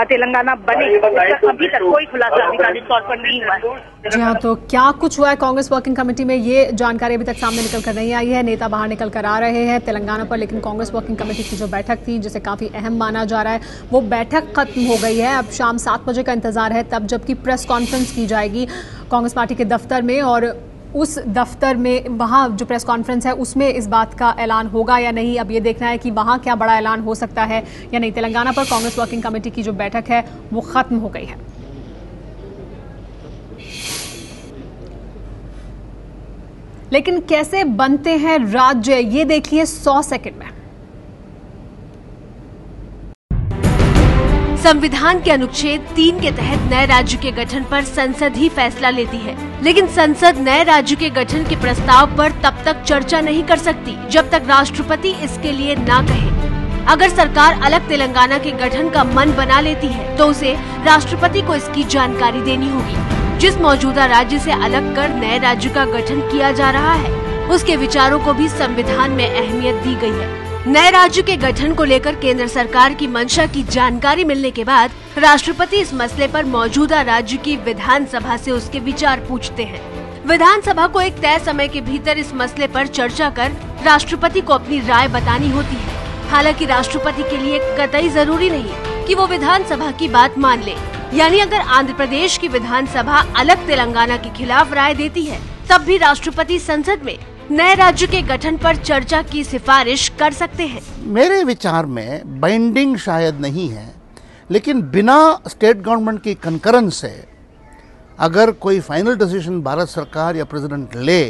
Speaker 13: तेलंगाना बने, अभी तक कोई खुलासा आधिकारिक तौर पर नहीं हुआ है।
Speaker 1: जी हाँ, तो क्या कुछ हुआ है कांग्रेस वर्किंग कमेटी में, ये जानकारी अभी तक सामने निकल कर नहीं आई है। नेता बाहर निकल कर आ रहे हैं तेलंगाना पर, लेकिन कांग्रेस वर्किंग कमेटी की जो बैठक थी जिसे काफी अहम माना जा रहा है वो बैठक खत्म हो गई है। अब शाम 7 बजे का इंतजार है, तब जबकि प्रेस कॉन्फ्रेंस की जाएगी कांग्रेस पार्टी के दफ्तर में, और उस दफ्तर में वहां जो प्रेस कॉन्फ्रेंस है उसमें इस बात का ऐलान होगा या नहीं। अब ये देखना है कि वहां क्या बड़ा ऐलान हो सकता है या नहीं। तेलंगाना पर कांग्रेस वर्किंग कमेटी की जो बैठक है वो खत्म हो गई है। लेकिन कैसे बनते हैं राज्य, ये देखिए 100 सेकंड में।
Speaker 14: संविधान के अनुच्छेद 3 के तहत नए राज्य के गठन पर संसद ही फैसला लेती है, लेकिन संसद नए राज्य के गठन के प्रस्ताव पर तब तक चर्चा नहीं कर सकती जब तक राष्ट्रपति इसके लिए ना कहे। अगर सरकार अलग तेलंगाना के गठन का मन बना लेती है तो उसे राष्ट्रपति को इसकी जानकारी देनी होगी। जिस मौजूदा राज्य से अलग कर नए राज्य का गठन किया जा रहा है उसके विचारों को भी संविधान में अहमियत दी गई है। नए राज्य के गठन को लेकर केंद्र सरकार की मंशा की जानकारी मिलने के बाद राष्ट्रपति इस मसले पर मौजूदा राज्य की विधानसभा से उसके विचार पूछते हैं। विधानसभा को एक तय समय के भीतर इस मसले पर चर्चा कर राष्ट्रपति को अपनी राय बतानी होती है। हालांकि राष्ट्रपति के लिए कतई जरूरी नहीं कि वो विधानसभा की बात मान ले। यानी अगर आंध्र प्रदेश की विधानसभा अलग तेलंगाना के खिलाफ राय देती है तब भी राष्ट्रपति संसद में नए राज्य के गठन पर चर्चा की सिफारिश कर सकते हैं।
Speaker 15: मेरे विचार में बाइंडिंग शायद नहीं है, लेकिन बिना स्टेट गवर्नमेंट की कंकरेंस से अगर कोई फाइनल डिसीजन भारत सरकार या प्रेसिडेंट ले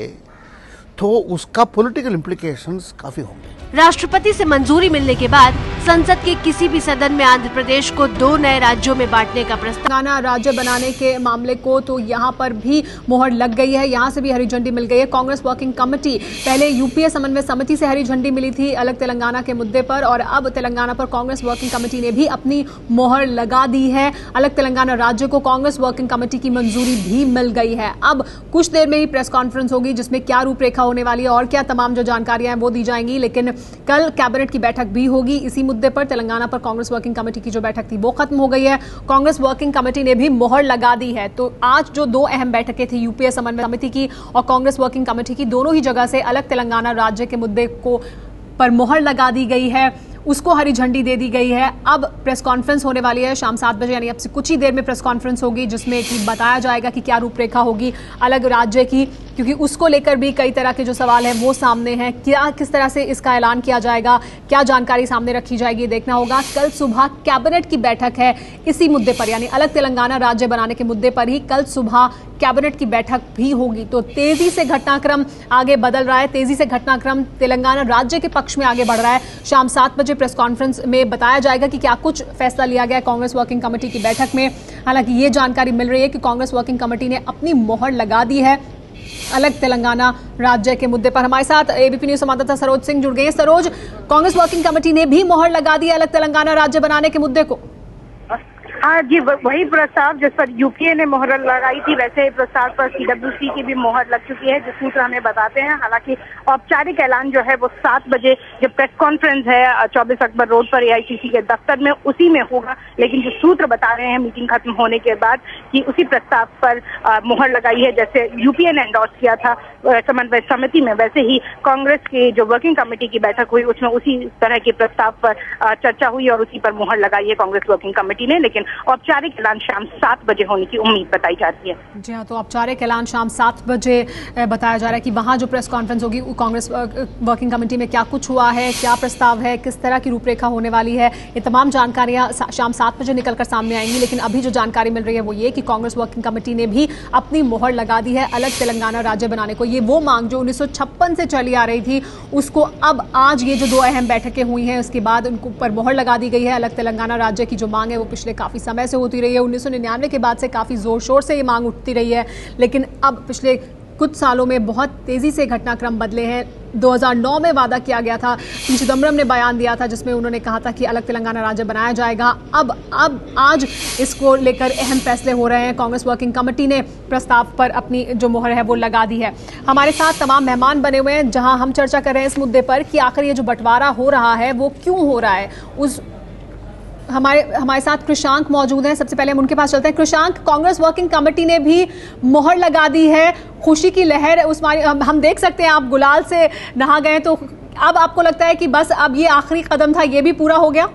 Speaker 15: तो उसका पॉलिटिकल इम्प्लीकेशंस काफी होंगे।
Speaker 14: राष्ट्रपति से मंजूरी मिलने के बाद संसद के किसी भी सदन में आंध्र प्रदेश को 2 नए राज्यों में बांटने का प्रस्ताव।
Speaker 1: तेलंगाना राज्य बनाने के मामले को तो यहाँ पर भी मोहर लग गई है, यहाँ से भी हरी झंडी मिल गई है। कांग्रेस वर्किंग कमेटी, पहले यूपीए समन्वय समिति से हरी झंडी मिली थी अलग तेलंगाना के मुद्दे पर, और अब तेलंगाना पर कांग्रेस वर्किंग कमेटी ने भी अपनी मोहर लगा दी है। अलग तेलंगाना राज्य को कांग्रेस वर्किंग कमेटी की मंजूरी भी मिल गई है। अब कुछ देर में ही प्रेस कॉन्फ्रेंस होगी जिसमें क्या रूपरेखा होने वाली है और क्या तमाम जो जानकारियां हैं वो दी जाएंगी। लेकिन कल कैबिनेट की बैठक भी होगी इसी मुद्दे पर। तेलंगाना पर कांग्रेस वर्किंग कमेटी की जो बैठक थी वो खत्म हो गई है, कांग्रेस वर्किंग कमेटी ने भी मोहर लगा दी है। तो आज जो 2 अहम बैठकें थी यूपीए समन्वय समिति की और कांग्रेस वर्किंग कमेटी की, दोनों ही जगह से अलग तेलंगाना राज्य के मुद्दे को पर मोहर लगा दी गई है, उसको हरी झंडी दे दी गई है। अब प्रेस कॉन्फ्रेंस होने वाली है शाम 7 बजे, यानी अब से कुछ ही देर में प्रेस कॉन्फ्रेंस होगी जिसमें कि बताया जाएगा कि क्या रूपरेखा होगी अलग राज्य की, क्योंकि उसको लेकर भी कई तरह के जो सवाल हैं वो सामने हैं। क्या किस तरह से इसका ऐलान किया जाएगा, क्या जानकारी सामने रखी जाएगी, देखना होगा। कल सुबह कैबिनेट की बैठक है इसी मुद्दे पर, यानी अलग तेलंगाना राज्य बनाने के मुद्दे पर ही कल सुबह कैबिनेट की बैठक भी होगी। तो तेजी से घटनाक्रम आगे बदल रहा है, तेजी से घटनाक्रम तेलंगाना राज्य के पक्ष में आगे बढ़ रहा है। शाम 7 बजे प्रेस कॉन्फ्रेंस में बताया जाएगा कि क्या कुछ फैसला लिया गया कांग्रेस वर्किंग कमेटी की बैठक में। हालांकि ये जानकारी मिल रही है कि कांग्रेस वर्किंग कमेटी ने अपनी मोहर लगा दी है अलग तेलंगाना राज्य के मुद्दे पर। हमारे साथ एबीपी न्यूज संवाददाता सरोज सिंह जुड़ गए हैं। सरोज, कांग्रेस वर्किंग कमेटी ने भी मोहर लगा दी है अलग तेलंगाना राज्य बनाने के मुद्दे को।
Speaker 13: हाँ जी, वही प्रस्ताव जिस पर यूपीए ने मोहर लगाई थी वैसे प्रस्ताव पर सीडब्ल्यूसी की भी मोहर लग चुकी है, जो सूत्र हमें बताते हैं। हालांकि औपचारिक ऐलान जो है वो 7 बजे जो प्रेस कॉन्फ्रेंस है 24 अकबर रोड पर एआईसीसी के दफ्तर में, उसी में होगा। लेकिन जो सूत्र बता रहे हैं मीटिंग खत्म होने के बाद कि उसी प्रस्ताव पर मोहर लगाई है, जैसे यूपीए ने एंडोर्स किया था समन्वय समिति में, वैसे ही कांग्रेस की जो वर्किंग कमेटी की बैठक हुई उसमें उसी तरह के प्रस्ताव पर चर्चा हुई और उसी पर मोहर लगाई है कांग्रेस वर्किंग कमेटी ने। लेकिन औपचारिक ऐलान शाम 7 बजे होने की उम्मीद बताई जा रही है।
Speaker 1: जी हाँ, तो औपचारिक ऐलान शाम 7 बजे बताया जा रहा है कि वहां जो प्रेस कॉन्फ्रेंस होगी कांग्रेस वर्किंग कमेटी में क्या कुछ हुआ है, क्या प्रस्ताव है, किस तरह की रूपरेखा होने वाली है, ये तमाम जानकारियां शाम 7 बजे निकलकर सामने आएंगी। लेकिन अभी जो जानकारी मिल रही है वो ये कि कांग्रेस वर्किंग कमेटी ने भी अपनी मोहर लगा दी है अलग तेलंगाना राज्य बनाने को। ये वो मांग जो 1956 से चली आ रही थी उसको अब आज ये जो 2 अहम बैठकें हुई हैं उसके बाद उनको पर मोहर लगा दी गई है। अलग तेलंगाना राज्य की जो मांग है वो पिछले काफी समय से होती रही है, 1999 के बाद से काफी जोर शोर से ये मांग उठती रही है। लेकिन अब पिछले कुछ सालों में बहुत तेजी से घटनाक्रम बदले हैं। 2009 में वादा किया गया था, पी चिदम्बरम ने बयान दिया था जिसमें उन्होंने कहा था कि अलग तेलंगाना राज्य बनाया जाएगा। अब आज इसको लेकर अहम फैसले हो रहे हैं। कांग्रेस वर्किंग कमेटी ने प्रस्ताव पर अपनी जो मोहर है वो लगा दी है। हमारे साथ तमाम मेहमान बने हुए हैं जहां हम चर्चा कर रहे हैं इस मुद्दे पर कि आखिर ये जो बंटवारा हो रहा है वो क्यों हो रहा है। हमारे साथ कृषांक मौजूद हैं। सबसे पहले हम उनके पास चलते हैं। कृषांक, कांग्रेस वर्किंग कमेटी ने भी मोहर लगा दी है, खुशी की लहर उस्मानी, हम देख सकते हैं आप गुलाल से नहा गए, तो अब आपको लगता है कि बस अब ये आखिरी कदम था, ये भी पूरा हो गया?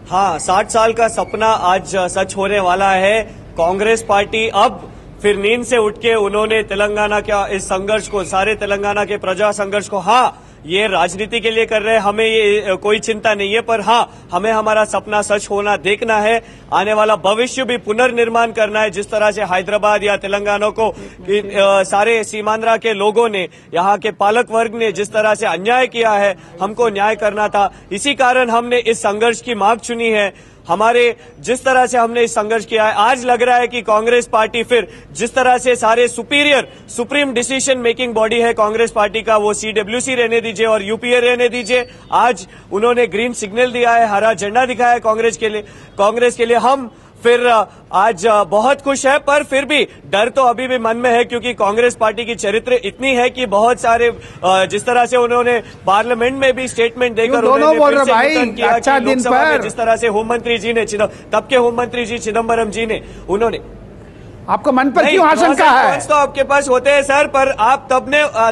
Speaker 10: हाँ, 60 साल का सपना आज सच होने वाला है। कांग्रेस पार्टी अब फिर नींद से उठ के उन्होंने तेलंगाना का इस संघर्ष को, सारे तेलंगाना के प्रजा संघर्ष को, हाँ ये राजनीति के लिए कर रहे हैं, हमें ये कोई चिंता नहीं है, पर हाँ हमें हमारा सपना सच होना देखना है। आने वाला भविष्य भी पुनर्निर्माण करना है। जिस तरह से हैदराबाद या तेलंगाना को सारे सीमांध्र के लोगों ने, यहाँ के पालक वर्ग ने जिस तरह से अन्याय किया है, हमको न्याय करना था। इसी कारण हमने इस संघर्ष की मार्ग चुनी है। हमारे जिस तरह से हमने इस संघर्ष किया है, आज लग रहा है कि कांग्रेस पार्टी फिर जिस तरह से सारे सुप्रीम डिसीजन मेकिंग बॉडी है कांग्रेस पार्टी का, वो सीडब्ल्यूसी रहने दीजिए और यूपीए रहने दीजिए, आज उन्होंने ग्रीन सिग्नल दिया है, हरा झंडा दिखाया है कांग्रेस के लिए। हम फिर आज बहुत खुश है, पर फिर भी डर तो अभी भी मन में है, क्योंकि कांग्रेस पार्टी की चरित्र इतनी है कि बहुत सारे जिस तरह से उन्होंने पार्लियामेंट में भी स्टेटमेंट देकर
Speaker 9: अच्छा दिन पर
Speaker 10: जिस तरह से होम मंत्री जी ने, तब के होम मंत्री जी चिदम्बरम जी ने, उन्होंने
Speaker 9: आपको मन पर क्यों आशंका है?
Speaker 10: तो आपके पास होते हैं सर, पर आप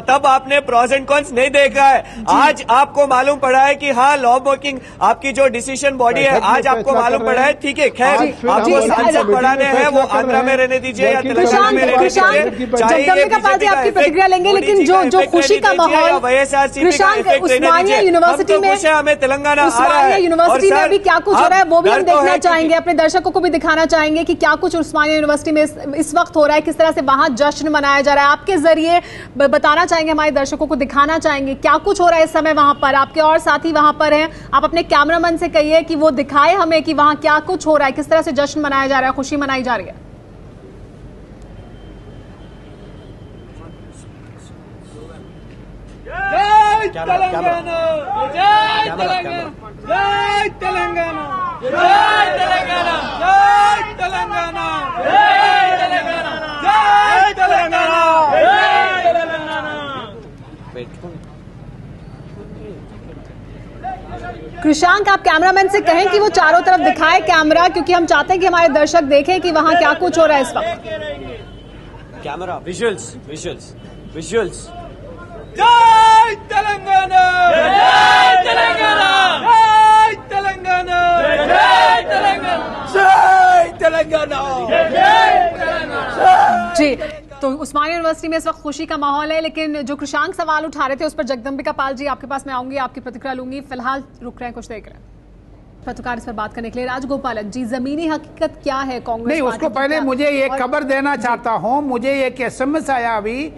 Speaker 10: तब आपने प्रोस एंड कॉन्स नहीं देखा है। आज आपको मालूम पड़ा है कि हाँ लॉ मेकिंग आपकी जो डिसीजन बॉडी है, आज आपको मालूम पड़ा है। ठीक है, खैर आपको सांसद बढ़ाने हैं, वो आंध्रा में रहने दीजिए या तेलंगाना में रहने दीजिए,
Speaker 1: आपकी प्रतिक्रिया लेंगे। लेकिन जो खुशी का माहौल उस्मानिया यूनिवर्सिटी में,
Speaker 10: हमें तेलंगाना आ रहा है,
Speaker 1: यूनिवर्सिटी में अभी क्या कुछ हो रहा है वो भी हम देखना चाहेंगे, अपने दर्शकों को भी दिखाना चाहेंगे कि क्या कुछ उस्मानिया यूनिवर्सिटी में इस वक्त हो रहा है, किस तरह से वहां जश्न मनाया जा रहा है, आपके जरिए बताना चाहेंगे, हमारे दर्शकों को दिखाना चाहेंगे क्या कुछ हो रहा है इस समय वहां पर? आपके और साथी वहां पर हैं, आप अपने कैमरामैन से कहिए कि वो दिखाए हमें कि वहां क्या कुछ हो रहा है, किस तरह से जश्न मनाया जा रहा है, खुशी मनाई जा रही है।
Speaker 16: जय तेलंगाना, जय तेलंगाना, जय तेलंगाना, जय तेलंगाना, जय तेलंगाना, जय तेलंगाना, जय तेलंगाना, जय तेलंगाना।
Speaker 1: कृषांक, आप कैमरामैन से कहें कि वो चारों तरफ दिखाए कैमरा, क्योंकि हम चाहते हैं कि हमारे दर्शक देखें कि वहां क्या कुछ हो रहा है इस वक्त।
Speaker 10: Camera, visuals, visuals, visuals.
Speaker 16: जय तेलंगाना, जय तेलंगाना, जय तेलंगाना, जय तेलंगाना, जय तेलंगाना, जय तेलंगाना।
Speaker 1: जी, तो उस्मानिया यूनिवर्सिटी में इस वक्त खुशी का माहौल है, लेकिन जो कृषांक सवाल उठा रहे थे उस पर जगदम्बिका पाल जी आपके पास मैं आऊंगी, आपकी प्रतिक्रिया लूंगी। फिलहाल रुक रहे हैं, कुछ देख रहे हैं पत्रकार इस पर बात करने के लिए। राजगोपालन जी, जमीनी हकीकत क्या है कांग्रेस?
Speaker 9: नहीं, उसको पहले मुझे एक खबर देना चाहता हूं। मुझे एक SMS आया अभी,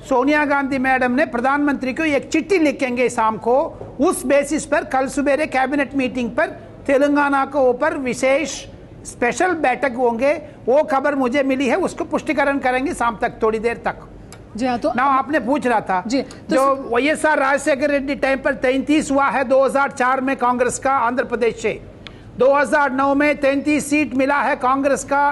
Speaker 9: सोनिया गांधी मैडम ने प्रधानमंत्री को एक चिट्ठी लिखेंगे शाम को, उस बेसिस पर कल सुबह कैबिनेट मीटिंग पर तेलंगाना के ऊपर विशेष स्पेशल बैठक होंगे। वो खबर मुझे मिली है, उसको पुष्टिकरण करेंगे शाम तक, थोड़ी देर तक।
Speaker 1: जी हाँ, तो
Speaker 9: ना आपने पूछ रहा था
Speaker 1: जी, तो
Speaker 9: जो YSR राजशेखर रेड्डी टाइम पर 33 हुआ है 2004 में कांग्रेस का आंध्र प्रदेश से, 2009 में 33 सीट मिला है कांग्रेस का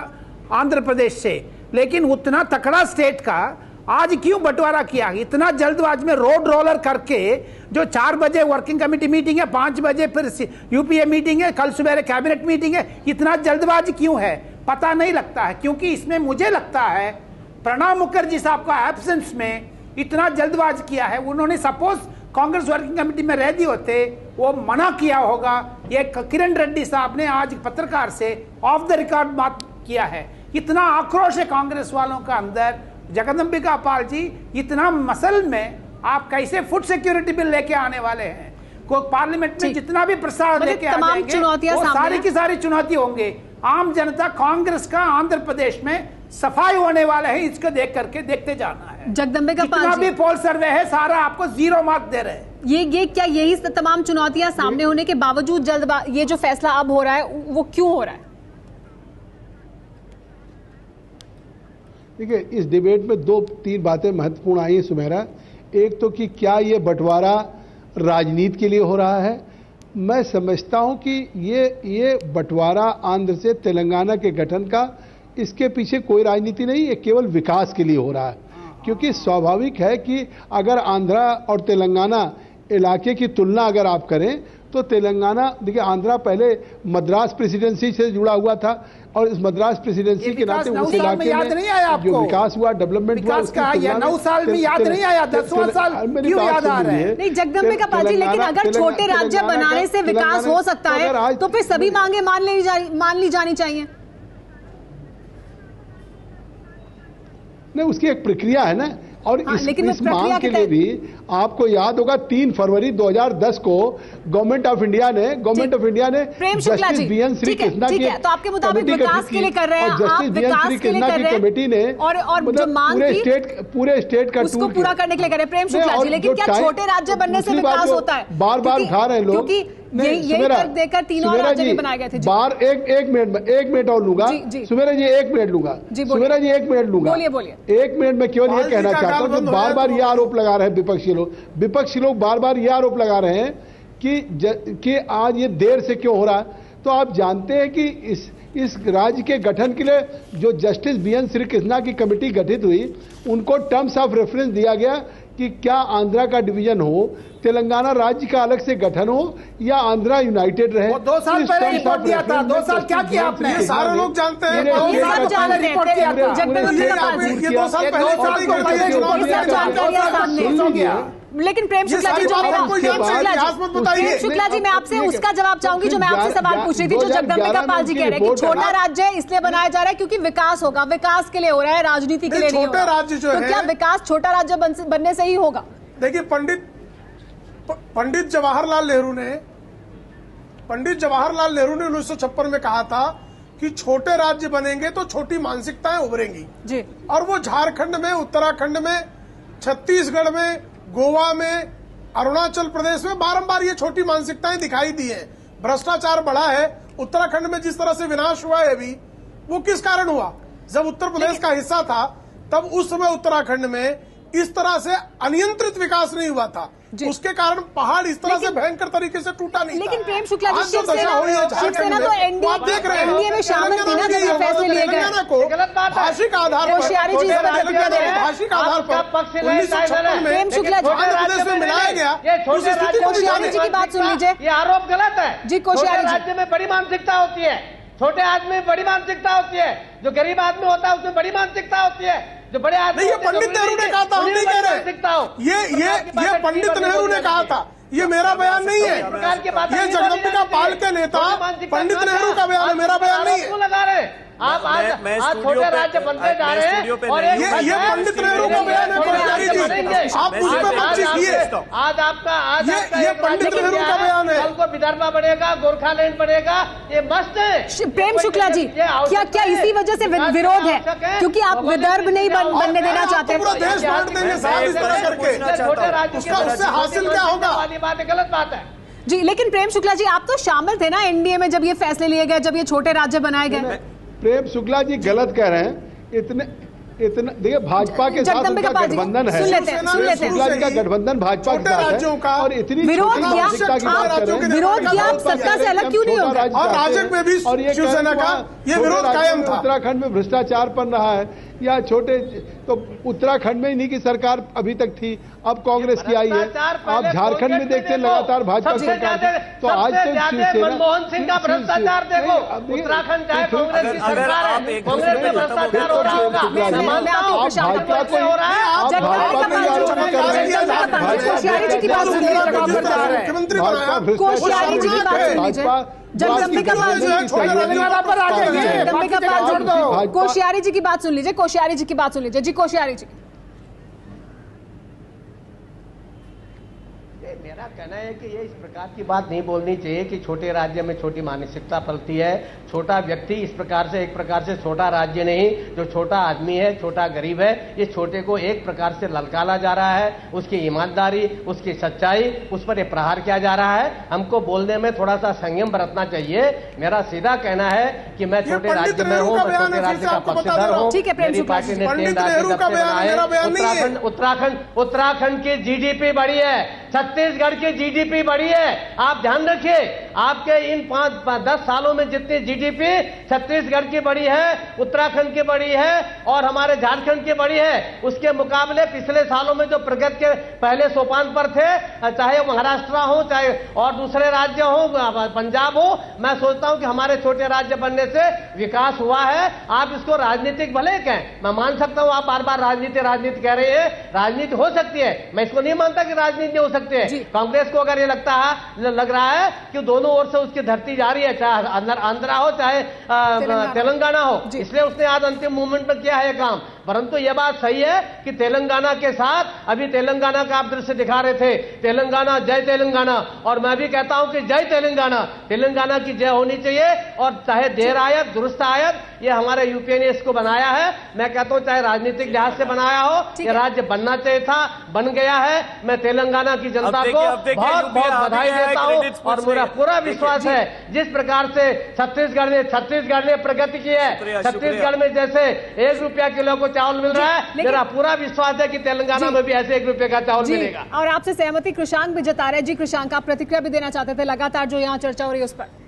Speaker 9: आंध्र प्रदेश से, लेकिन उतना तकड़ा स्टेट का आज क्यों बंटवारा किया? इतना जल्दबाजी में रोड रोलर करके, जो 4 बजे वर्किंग कमेटी मीटिंग है, 5 बजे फिर UPA मीटिंग है, कल सुबह कैबिनेट मीटिंग है, इतना जल्दबाजी क्यों है पता नहीं लगता है। क्योंकि इसमें मुझे लगता है प्रणब मुखर्जी साहब का एब्सेंस में इतना जल्दबाजी किया है। उन्होंने सपोज कांग्रेस वर्किंग कमेटी में रह दिए होते, वो मना किया होगा। ये किरण रेड्डी साहब ने आज पत्रकार से ऑफ द रिकॉर्ड बात किया है। इतना आक्रोश है कांग्रेस वालों का अंदर। जगदम्बिका पाल जी, इतना मसल में आप कैसे फूड सिक्योरिटी बिल लेके आने वाले हैं? को पार्लियामेंट में जितना भी प्रस्ताव लेके आ जाएंगे, वो सारी की सारी चुनौती होंगे। आम जनता कांग्रेस का आंध्र प्रदेश में सफाई होने वाला है, इसको देख करके देखते जाना है।
Speaker 1: जगदम्बिका पाल जी,
Speaker 9: जितना भी पोल सर्वे है सारा आपको 0 मार्क दे रहे हैं।
Speaker 1: ये क्या यही तमाम चुनौतियां सामने होने के बावजूद ये जो फैसला अब हो रहा है वो क्यों हो रहा है?
Speaker 8: देखिए, इस डिबेट में 2-3 बातें महत्वपूर्ण आई हैं सुमेरा। एक तो कि क्या ये बंटवारा राजनीति के लिए हो रहा है? मैं समझता हूं कि ये बंटवारा आंध्र से तेलंगाना के गठन का, इसके पीछे कोई राजनीति नहीं, ये केवल विकास के लिए हो रहा है। क्योंकि स्वाभाविक है कि अगर आंध्रा और तेलंगाना इलाके की तुलना अगर आप करें तो तेलंगाना, देखिए आंध्रा पहले मद्रास प्रेसिडेंसी से जुड़ा हुआ था और इस मद्रास प्रेसिडेंसी के नाते उस इलाके में जो विकास हुआ, डेवलपमेंट हुआ,
Speaker 9: 9 साल में याद नहीं आया, 10वां साल क्यों याद आ रहा है?
Speaker 1: नहीं जगदम्बिका पाल जी, लेकिन अगर छोटे राज्य बनाने से विकास हो सकता है तो फिर सभी मांगे मान ली जानी चाहिए।
Speaker 8: नहीं, उसकी एक प्रक्रिया है ना। और इस मांग के लिए भी आपको याद होगा 3 फरवरी 2010 को गवर्नमेंट ऑफ इंडिया ने जस्टिस बीएन श्री कृष्णा की,
Speaker 1: तो आपके मुताबिक विकास के लिए कर रहे हैं,
Speaker 8: जस्टिस बीएन श्री कृष्णा की कमेटी ने
Speaker 1: और जो मांग
Speaker 8: पूरे स्टेट का
Speaker 1: उसको पूरा करने के लिए कर रहे हैं प्रेम शुक्ला जी। लेकिन क्या छोटे राज्य बनने से विकास होता है?
Speaker 8: बार बार उठा रहे हैं लोग,
Speaker 1: यही तर्क देकर 3 और राज्य भी बनाए गए थे।
Speaker 8: एक मिनट और लूंगा सुमेरा जी, 1 मिनट लूंगा सुमेरा जी, 1 मिनट लूंगा।
Speaker 1: बोलिए।
Speaker 8: 1 मिनट में केवल ये कहना चाहता हूं कि बार बार ये आरोप लगा रहे हैं विपक्षी लोग बार बार ये आरोप लगा रहे हैं कि आज ये देर से क्यों हो रहा है। तो आप जानते हैं कि इस राज्य के गठन के लिए जो जस्टिस बीएन श्री कृष्णा की कमेटी गठित हुई, उनको टर्म्स ऑफ रेफरेंस दिया गया कि क्या आंध्रा का डिवीजन हो, तेलंगाना राज्य का अलग से गठन हो या आंध्रा यूनाइटेड रहे।
Speaker 9: 2 साल पहले रिपोर्ट दिया था, 2 साल क्या किया आपने?
Speaker 11: ये सारे लोग जानते हैं।
Speaker 9: ये 2 साल पहले रिपोर्ट किया था।
Speaker 1: लेकिन प्रेम शुक्ला जी, मैं आपसे उसका जवाब चाहूंगी जो मैं आपसे सवाल पूछ रही थी, जो जगदम्बिका पाल जी कह रहे हैं कि छोटा राज्य इसलिए बनाया जा रहा है क्योंकि विकास होगा, विकास के लिए हो रहा है, राजनीति के लिए नहीं हो रहा। तो क्या विकास छोटा राज्य बनने से ही होगा?
Speaker 11: देखिए, पंडित जवाहरलाल नेहरू ने 1956 में कहा था कि छोटे राज्य बनेंगे तो छोटी मानसिकताएं उभरेंगी
Speaker 1: जी।
Speaker 11: और वो झारखंड में, उत्तराखंड में, छत्तीसगढ़ में, गोवा में, अरुणाचल प्रदेश में बारंबार ये छोटी मानसिकताएं दिखाई दी है। भ्रष्टाचार बढ़ा है। उत्तराखंड में जिस तरह से विनाश हुआ है अभी, वो किस कारण हुआ? जब उत्तर प्रदेश का हिस्सा था तब उस समय उत्तराखंड में इस तरह से अनियंत्रित विकास नहीं हुआ था। उसके कारण पहाड़ इस तरह से भयंकर तरीके से टूटा नहीं।
Speaker 1: लेकिन प्रेम शुक्ला जी,
Speaker 11: आज जो दशा हुई है
Speaker 1: शिवसेना तो एनडीए में शामिल थी ना, जब ये फैसले लिए गए।
Speaker 11: को भाषिक आधार पर,
Speaker 1: कोश्यारी जी
Speaker 11: भाषिक आधार पर 1956 में
Speaker 1: प्रेम शुक्ला जी
Speaker 11: आंध्र प्रदेश में मिलाया गया।
Speaker 1: कोश्यारी जी की बात सुन लीजिए।
Speaker 12: ये आरोप गलत है
Speaker 1: जी। कोश्यारी जी,
Speaker 12: राज्य में बड़ी मानसिकता होती है, छोटे आदमी में बड़ी मानसिकता होती है, जो गरीब आदमी होता है उसमें बड़ी मानसिकता होती है, जो बड़े आदमी।
Speaker 11: ये पंडित नेहरू ने कहा था, हम नहीं कह रहे। ये पंडित नेहरू ने कहा था, ये मेरा बयान नहीं है। ये जगदम्बिका पाल के नेता पंडित नेहरू का बयान है, मेरा बयान नहीं है।
Speaker 12: लगा रहे आप आज छोटे राज्य बनते जा रहे हैं और
Speaker 11: ये पंडित नेहरू का बयान है। कोश्यारी जी, आप मुझ पर मत चीखिए।
Speaker 12: आज आपका
Speaker 11: ये पंडित नेहरू का बयान है।
Speaker 12: कल को विदर्भ बनेगा, गोरखालैंड बनेगा, ये मस्त है।
Speaker 1: प्रेम शुक्ला जी, क्या इसी वजह से विरोध है, क्योंकि आप विदर्भ नहीं बनने देना चाहते?
Speaker 11: पूरा देश बांट देंगे साहब इस तरह करके,
Speaker 12: छोटे राज्य
Speaker 11: उससे हासिल क्या होगा?
Speaker 12: वाली बात गलत बात है
Speaker 1: जी। लेकिन प्रेम शुक्ला जी, आप तो शामिल थे ना एनडीए में जब ये फैसले लिए गए, जब ये छोटे राज्य बनाए गए।
Speaker 8: प्रेम शुक्ला जी गलत कह रहे हैं। इतना देखिए, भाजपा के साथ उनका गठबंधन है। शुक्ला जी का गठबंधन भाजपा के साथ है और इतनी
Speaker 1: विरोध किया, सत्ता से अलग क्यों नहीं होगा?
Speaker 11: और राजग में भी शिवसेना का ये विरोध कायम था।
Speaker 8: उत्तराखंड में भ्रष्टाचार पन रहा है, या छोटे तो उत्तराखंड में इन्हीं की सरकार अभी तक थी, अब कांग्रेस की आई है। आप झारखंड में देखते हैं लगातार भाजपा सरकार, तो आज से
Speaker 12: मनमोहन सिंह का भ्रष्टाचार देखो। उत्तराखंड चाहे कांग्रेस की सरकार है, कांग्रेस में भ्रष्टाचार हो रहा होगा।
Speaker 8: आप भाजपा को हो रहा है, आप भाजपा को आरोप कर रहे हैं।
Speaker 1: कोश्यारी जी की बात सुनिए, कोश्यारी जी की बात सुन लीजिए। जगदम्बिका पाल जी, कोश्यारी जी की बात सुन लीजिए। कोश्यारी जी की बात सुन लीजिए। जी कोश्यारी जी,
Speaker 12: मेरा कहना है कि ये इस प्रकार की बात नहीं बोलनी चाहिए कि छोटे राज्य में छोटी मानसिकता पलती है। छोटा व्यक्ति इस प्रकार से, एक प्रकार से छोटा राज्य नहीं, जो छोटा आदमी है, छोटा गरीब है, ये छोटे को एक प्रकार से ललकारा जा रहा है। उसकी ईमानदारी, उसकी सच्चाई, उस पर प्रहार किया जा रहा है। हमको बोलने में थोड़ा सा संयम बरतना चाहिए। मेरा सीधा कहना है कि मैं छोटे राज्य में हूँ, मैं छोटे राज्य का पक्षधर हूँ। मेरी पार्टी ने 3 राज्य जब से बनाए। उत्तराखंड की जीडीपी बढ़ी है, छत्तीसगढ़ की जीडीपी बढ़ी है। आप ध्यान रखिए, आपके इन 5-10 सालों में जितनी जीडीपी छत्तीसगढ़ की बढ़ी है, उत्तराखंड की बढ़ी है और हमारे झारखंड की बढ़ी है, उसके मुकाबले पिछले सालों में जो प्रगति के पहले सोपान पर थे, चाहे महाराष्ट्र हो, चाहे और दूसरे राज्य हो, पंजाब हो, मैं सोचता हूं कि हमारे छोटे राज्य बनने से विकास हुआ है। आप इसको राजनीतिक भले कहें, मैं मान सकता हूं, आप बार बार राजनीति कह रहे हैं, राजनीति हो सकती है, मैं इसको नहीं मानता कि राजनीति हो सकती है। कांग्रेस को अगर ये लग रहा है कि दोनों ओर से उसकी धरती जा रही है, चाहे आंध्रा हो चाहे तेलंगाना हो, इसलिए उसने आज अंतिम मूवमेंट में किया है काम। परंतु यह बात सही है कि तेलंगाना के साथ, अभी तेलंगाना का आप दृश्य दिखा रहे थे, तेलंगाना जय तेलंगाना, और मैं भी कहता हूं कि जय तेलंगाना, तेलंगाना की जय होनी चाहिए। और चाहे देर आयत दुरुस्त आयत, ये हमारे यूपीए ने इसको बनाया है। मैं कहता हूं चाहे राजनीतिक लिहाज से बनाया हो, ये राज्य बनना चाहिए था, बन गया है। मैं तेलंगाना की जनता को बहुत बहुत बधाई देता हूं और मेरा पूरा विश्वास है जिस प्रकार से छत्तीसगढ़ ने प्रगति की है, छत्तीसगढ़ में जैसे 1 रुपया किलो को चावल मिल रहा है, मेरा पूरा विश्वास है कि तेलंगाना में भी ऐसे 1 रुपये का चावल मिलेगा।
Speaker 1: और आपसे सहमति कृषांक भी जता रहे। जी कृषांक, आप प्रतिक्रिया भी देना चाहते थे, लगातार जो यहाँ चर्चा हो रही है उस पर।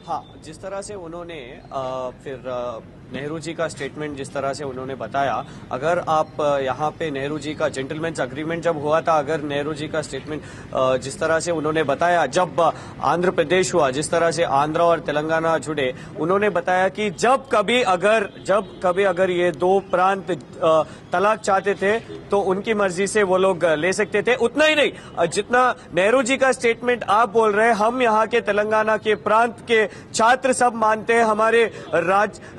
Speaker 10: हाँ, जिस तरह से उन्होंने फिर नेहरू जी का स्टेटमेंट जिस तरह से उन्होंने बताया, अगर आप यहाँ पे नेहरू जी का जेंटलमैन्स अग्रीमेंट जब हुआ था, अगर नेहरू जी का स्टेटमेंट जिस तरह से उन्होंने बताया, जब आंध्र प्रदेश हुआ, जिस तरह से आंध्र और तेलंगाना जुड़े, उन्होंने बताया कि जब कभी अगर ये 2 प्रांत तलाक चाहते थे तो उनकी मर्जी से वो लोग ले सकते थे। उतना ही नहीं, जितना नेहरू जी का स्टेटमेंट आप बोल रहे हैं, हम यहाँ के तेलंगाना के प्रांत के 4 छात्र सब मानते हैं।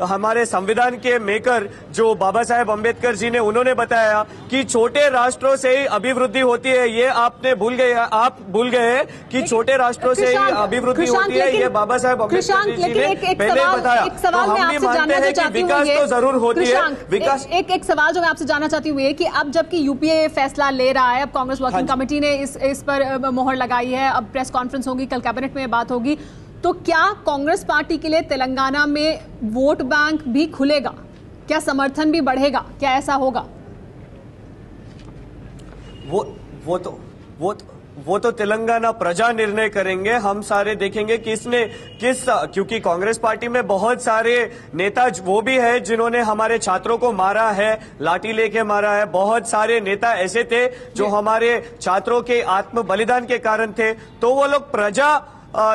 Speaker 10: हमारे संविधान के मेकर जो बाबा साहेब अम्बेडकर जी ने उन्होंने बताया कि छोटे राष्ट्रों से ही अभिवृद्धि होती है। ये आपने आप भूल गए कि छोटे राष्ट्रों से ही अभिवृद्धि होती है। ये बाबा साहेब अम्बेडकर जी ने पहले बताया। तो हम भी मानते हैं कि विकास तो जरूर होती है। विकास
Speaker 1: एक सवाल जो मैं आपसे जानना चाहती हूँ ये कि अब जबकि यूपीए फैसला ले रहा है, अब कांग्रेस वर्किंग कमेटी ने इस पर मोहर लगाई है, अब प्रेस कॉन्फ्रेंस होगी, कल कैबिनेट में बात होगी, तो क्या कांग्रेस पार्टी के लिए तेलंगाना में वोट बैंक भी खुलेगा? क्या समर्थन भी बढ़ेगा? क्या ऐसा होगा?
Speaker 10: वो तो तेलंगाना प्रजा निर्णय करेंगे। हम सारे देखेंगे क्योंकि कांग्रेस पार्टी में बहुत सारे नेता वो भी है जिन्होंने हमारे छात्रों को मारा है, लाठी लेके मारा है। बहुत सारे नेता ऐसे थे जो हमारे छात्रों के आत्म बलिदान के कारण थे। तो वो लोग प्रजा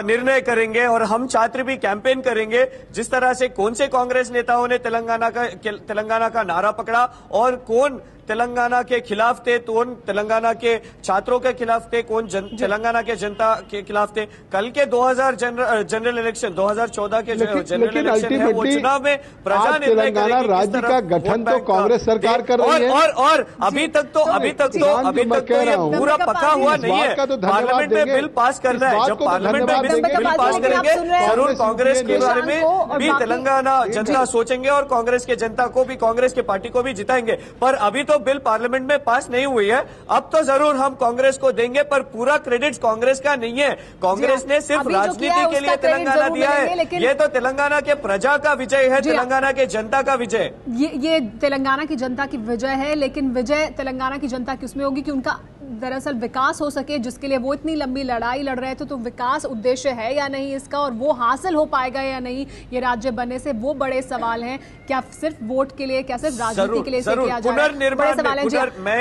Speaker 10: निर्णय करेंगे और हम छात्र भी कैंपेन करेंगे। जिस तरह से कौन से कांग्रेस नेताओं ने तेलंगाना का नारा पकड़ा और कौन तेलंगाना के खिलाफ थे, कौन तेलंगाना के छात्रों के खिलाफ थे, कौन तेलंगाना के जनता के खिलाफ थे। कल के 2000 जनरल इलेक्शन 2014 के जनरल इलेक्शन है, वो चुनाव में प्रजा निर्णय करेगी।
Speaker 8: राज्य का गठन तो कांग्रेस सरकार कर रही है
Speaker 10: और अभी तक तो ये पूरा पक्का हुआ नहीं है। पार्लियामेंट में बिल पास करना है। जब पार्लियामेंट में बिल पास करेंगे जरूर कांग्रेस के बारे में भी तेलंगाना जनता सोचेंगे और कांग्रेस के जनता को भी, कांग्रेस के पार्टी को भी जिताएंगे। पर अभी तो बिल पार्लियामेंट में पास नहीं हुई है। अब तो जरूर हम कांग्रेस को देंगे, पर पूरा क्रेडिट कांग्रेस का नहीं है। कांग्रेस ने सिर्फ राजनीति के लिए तेलंगाना दिया है। ये तो तेलंगाना के प्रजा का विजय है, तेलंगाना के जनता का विजय।
Speaker 1: ये तेलंगाना की जनता की विजय है, लेकिन विजय तेलंगाना की जनता की उसमें होगी कि उनका दरअसल विकास हो सके, जिसके लिए वो इतनी लंबी लड़ाई लड़ रहे थे। तो विकास उद्देश्य है या नहीं इसका, और वो हासिल हो पाएगा या नहीं ये राज्य बनने से, वो बड़े सवाल हैं। क्या सिर्फ वोट के लिए, क्या सिर्फ राजनीति के लिए किया जाए, बड़े सवाल है।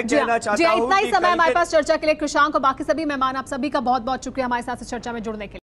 Speaker 1: जी, इतना ही समय हमारे पास चर्चा के लिए। कृषांक और बाकी सभी मेहमान, आप सभी का बहुत बहुत शुक्रिया हमारे साथ इस चर्चा में जुड़ने के लिए।